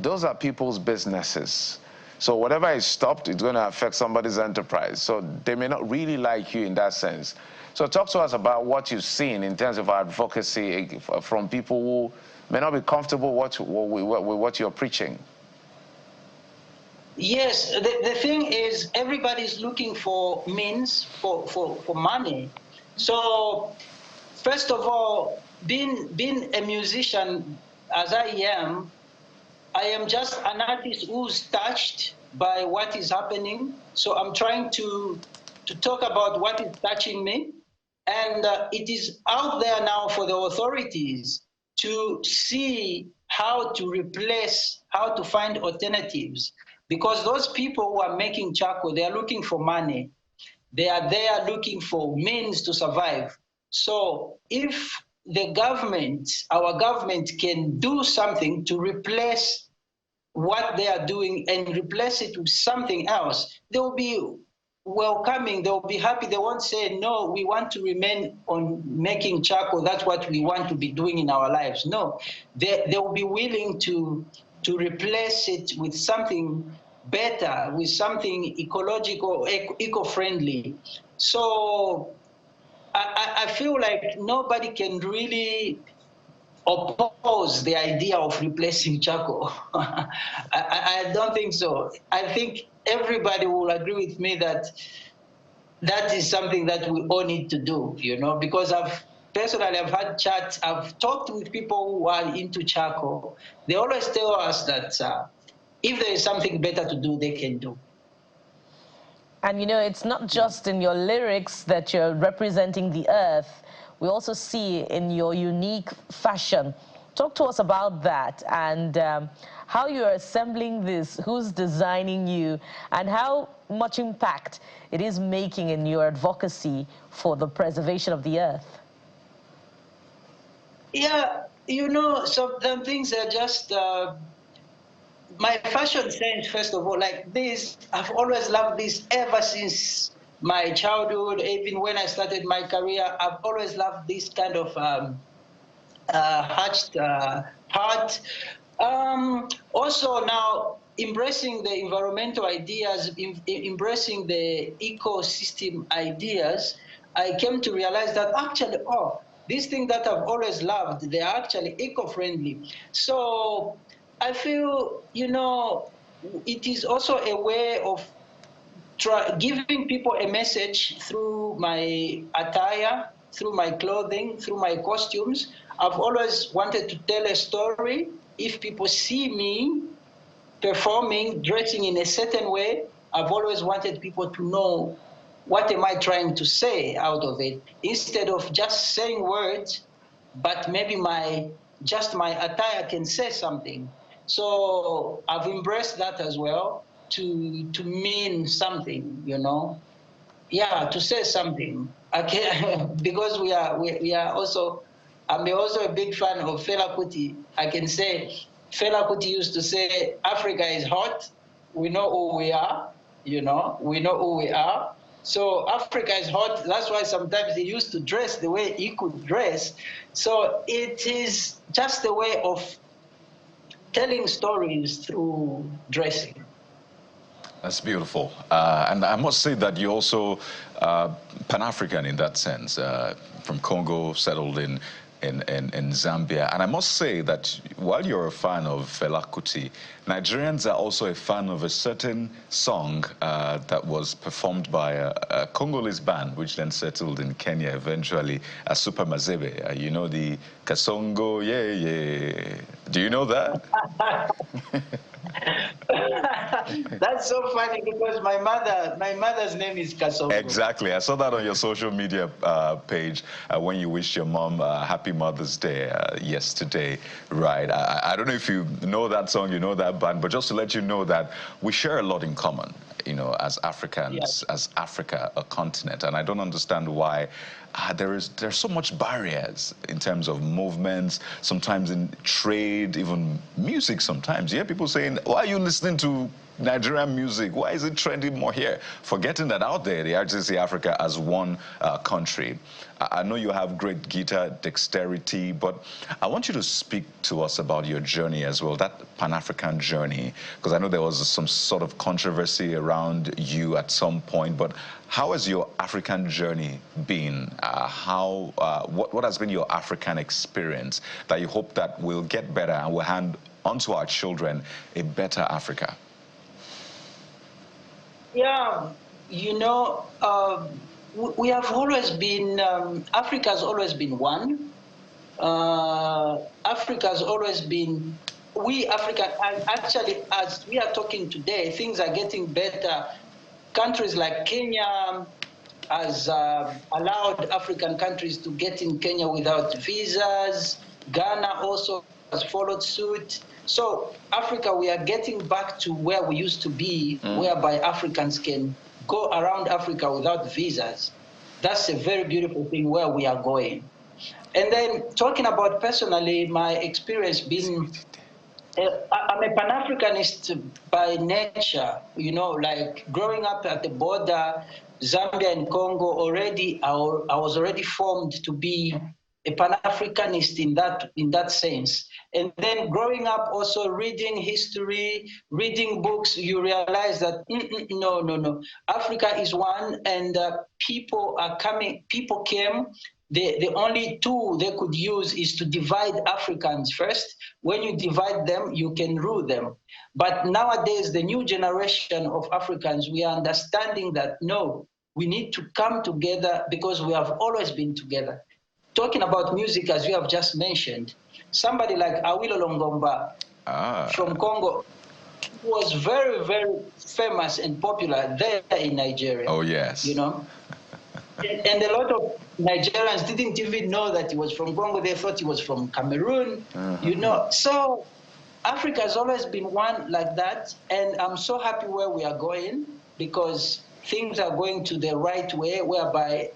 Those are people's businesses. So whatever is stopped, it's going to affect somebody's enterprise. So they may not really like you in that sense. So talk to us about what you've seen in terms of advocacy from people who may not be comfortable with what you're preaching. Yes, the thing is, everybody's looking for means for money. So, first of all, being a musician, as I am, I am just an artist who's touched by what is happening. So I'm trying to talk about what is touching me. And it is out there now for the authorities to see how to replace, how to find alternatives. Because those people who are making charcoal, they are looking for money. They are there looking for means to survive. So if the government, our government, can do something to replace what they are doing and replace it with something else, they will be welcoming, they will be happy. They won't say, no, we want to remain on making charcoal. That's what we want to be doing in our lives. No, they will be willing to replace it with something better, with something ecological, eco-friendly. So I feel like nobody can really oppose the idea of replacing charcoal. I don't think so. I think everybody will agree with me that that is something that we all need to do, you know, because I've had chats, I've talked with people who are into charcoal. They always tell us that if there is something better to do, they can do. And, you know, it's not just in your lyrics that you're representing the earth. We also see in your unique fashion. Talk to us about that and how you're assembling this, who's designing you, and how much impact it is making in your advocacy for the preservation of the earth. Yeah, you know, some things are just... my fashion sense, first of all, like this, I've always loved this ever since my childhood. Even when I started my career, I've always loved this kind of hatched heart. Also now, embracing the environmental ideas, embracing the ecosystem ideas, I came to realize that actually, these things that I've always loved, they are actually eco-friendly. So I feel, you know, it is also a way of giving people a message through my attire, through my clothing, through my costumes. I've always wanted to tell a story. If people see me performing, dressing in a certain way, I've always wanted people to know what am I trying to say out of it, instead of just saying words, but maybe just my attire can say something. So I've embraced that as well, to mean something, you know. Yeah, to say something. Okay, because we are also, I'm also a big fan of Fela Kuti. I can say Fela Kuti used to say, Africa is hot. We know who we are, you know. We know who we are. So Africa is hot. That's why sometimes he used to dress the way he could dress. So it is just a way of telling stories through dressing. That's beautiful. And I must say that you're also Pan-African in that sense, from Congo, settled in Zambia. And I must say that while you're a fan of Fela Kuti, Nigerians are also a fan of a certain song that was performed by a Congolese band, which then settled in Kenya eventually, as Super Mazebe. You know the Kasongo, yeah, yeah. Do you know that? That's so funny because my mother's name is Kasongo. Exactly. I saw that on your social media page when you wished your mom Happy Mother's Day yesterday. Right. I don't know if you know that song, you know that band, but just to let you know that we share a lot in common, you know, as Africans, yes, as Africa, a continent. And I don't understand why there's so much barriers in terms of movements, sometimes in trade, even music sometimes. You hear people saying, why are you listening to Nigerian music? Why is it trending more here? Forgetting that out there, they actually see Africa as one country. I know you have great guitar dexterity, but I want you to speak to us about your journey as well, that Pan-African journey, because I know there was some sort of controversy around you at some point, but how has your African journey been? What has been your African experience that you hope that will get better and will hand onto our children a better Africa? Yeah, you know, we have always been, Africa has always been one. Africa has always been we African, and actually, as we are talking today, things are getting better. Countries like Kenya has allowed African countries to get in Kenya without visas. Ghana also has followed suit. So Africa, we are getting back to where we used to be, whereby Africans can go around Africa without visas. That's a very beautiful thing where we are going. And then talking about personally, my experience being, I'm a Pan-Africanist by nature, you know, like growing up at the border, Zambia and Congo, already, I was already formed to be a Pan-Africanist in that sense. And then growing up also reading history, reading books, you realize that, no. Africa is one, and people are coming, people came. The only tool they could use is to divide Africans first. When you divide them, you can rule them. But nowadays, the new generation of Africans, we are understanding that, no, we need to come together because we have always been together. Talking about music, as you have just mentioned, somebody like Awilo Longomba from Congo was very, very famous and popular there in Nigeria. Oh, yes. You know? And a lot of Nigerians didn't even know that he was from Congo. They thought he was from Cameroon, you know. So Africa has always been one like that. And I'm so happy where we are going because things are going to the right way, whereby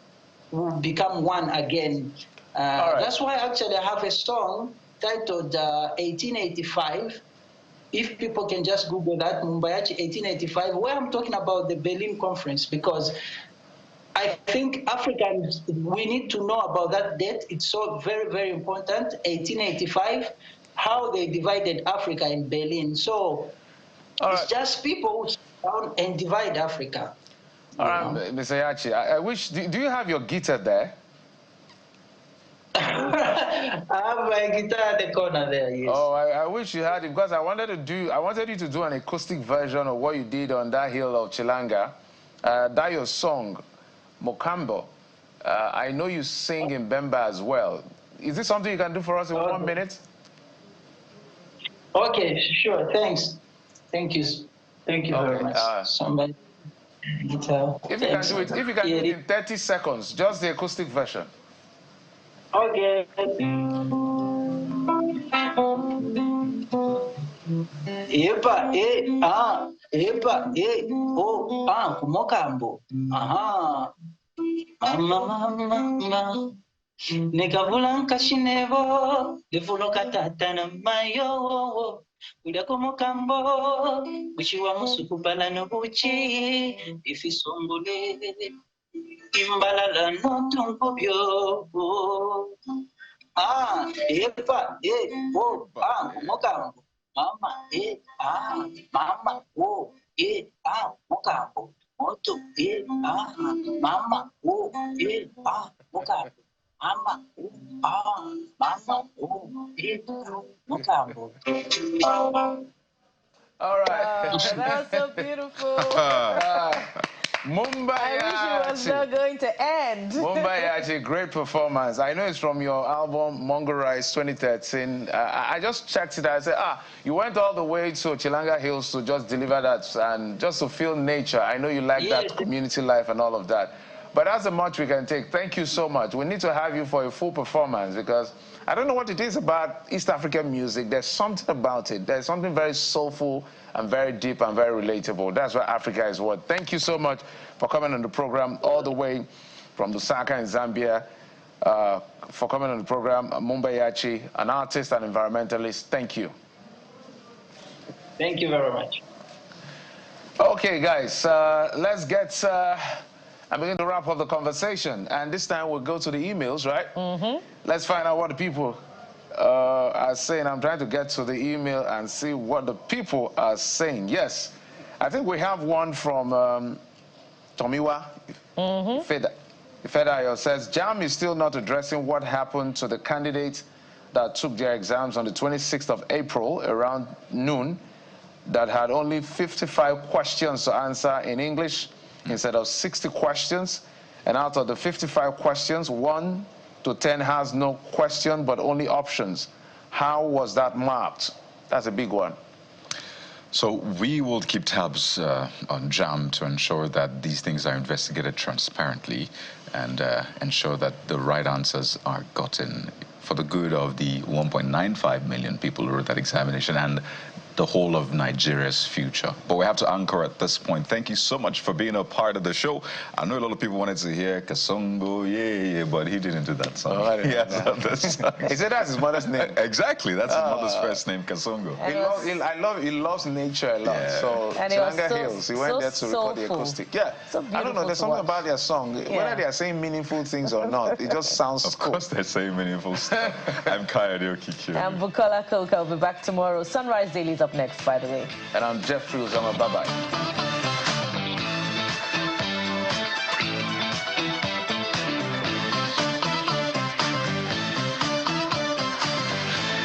we'll become one again. Right. That's why actually I have a song titled 1885. If people can just Google that, Mumbayachi 1885, where I'm talking about the Berlin Conference, because I think Africans, we need to know about that date. It's so very, very important. 1885, how they divided Africa in Berlin. So it's just people who sit down and divide Africa. All right, Mr. Yachi, I wish, do you have your guitar there? I have my guitar at the corner there, yes. Oh, I wish you had it, because I wanted you to do an acoustic version of what you did on that hill of Chilanga. That your song, Mokambo. I know you sing in Bemba as well. Is this something you can do for us in 1 minute? Okay, sure, thanks. Thank you very much. Somebody. If you can do it in 30 seconds, just the acoustic version. Okay. Epa, kumokambo. Aha. Mama. Nekavula nkashinevo, devulo katatana mayo. Ulia kumokambo, wishiwa musukupala no buchi, ifisumbule. Imbalala no tunkobyo. Epa, kumokambo. Mama, mama, kumokambo. Moto, mama, kumokambo. Mama, mukambo. All right. That was so beautiful. Mumbai. I wish it was not going to end. Mumbai, great performance. I know it's from your album Mongo Rise 2013. I just checked it. I said, you went all the way to Chilanga Hills to just deliver that and just to feel nature. I know you like that community life and all of that. But that's much we can take. Thank you so much. We need to have you for a full performance because I don't know what it is about East African music. There's something about it. There's something very soulful and very deep and very relatable. That's what Africa is worth. Thank you so much for coming on the program all the way from Lusaka in Zambia. For coming on the program, Mumbai Yachi, an artist and environmentalist. Thank you. Thank you very much. Okay, guys, let's get... I'm beginning to wrap up the conversation, and this time we'll go to the emails, right? Let's find out what the people are saying. I'm trying to get to the email and see what the people are saying. Yes, I think we have one from Tomiwa. Ifedayo says, JAMB is still not addressing what happened to the candidates that took their exams on the 26th of April around noon that had only 55 questions to answer in English instead of 60 questions, and out of the 55 questions, 1 to 10 has no question but only options. How was that mapped? That's a big one. So we will keep tabs on JAMB to ensure that these things are investigated transparently and ensure that the right answers are gotten for the good of the 1.95 million people who wrote that examination and the whole of Nigeria's future. But we have to anchor at this point. Thank you so much for being a part of the show. I know a lot of people wanted to hear Kasongo, yeah, but he didn't do that song. Oh, He has other songs. He said that's his mother's name. Exactly, that's his mother's first name, Kasongo. He loves nature a lot. Yeah. So And it was Chalanga so- Hills, he went there to so record the soulful. acoustic. Yeah, So I don't know, beautiful there's to something watch. about their song. Yeah. Whether they are saying meaningful things or not, it just sounds Of cool. course they're saying meaningful stuff. I'm Kayode Okiki. And Bukola Koka will be back tomorrow. Sunrise Daily is up next, by the way. And I'm Jeff Fields. Bye-bye.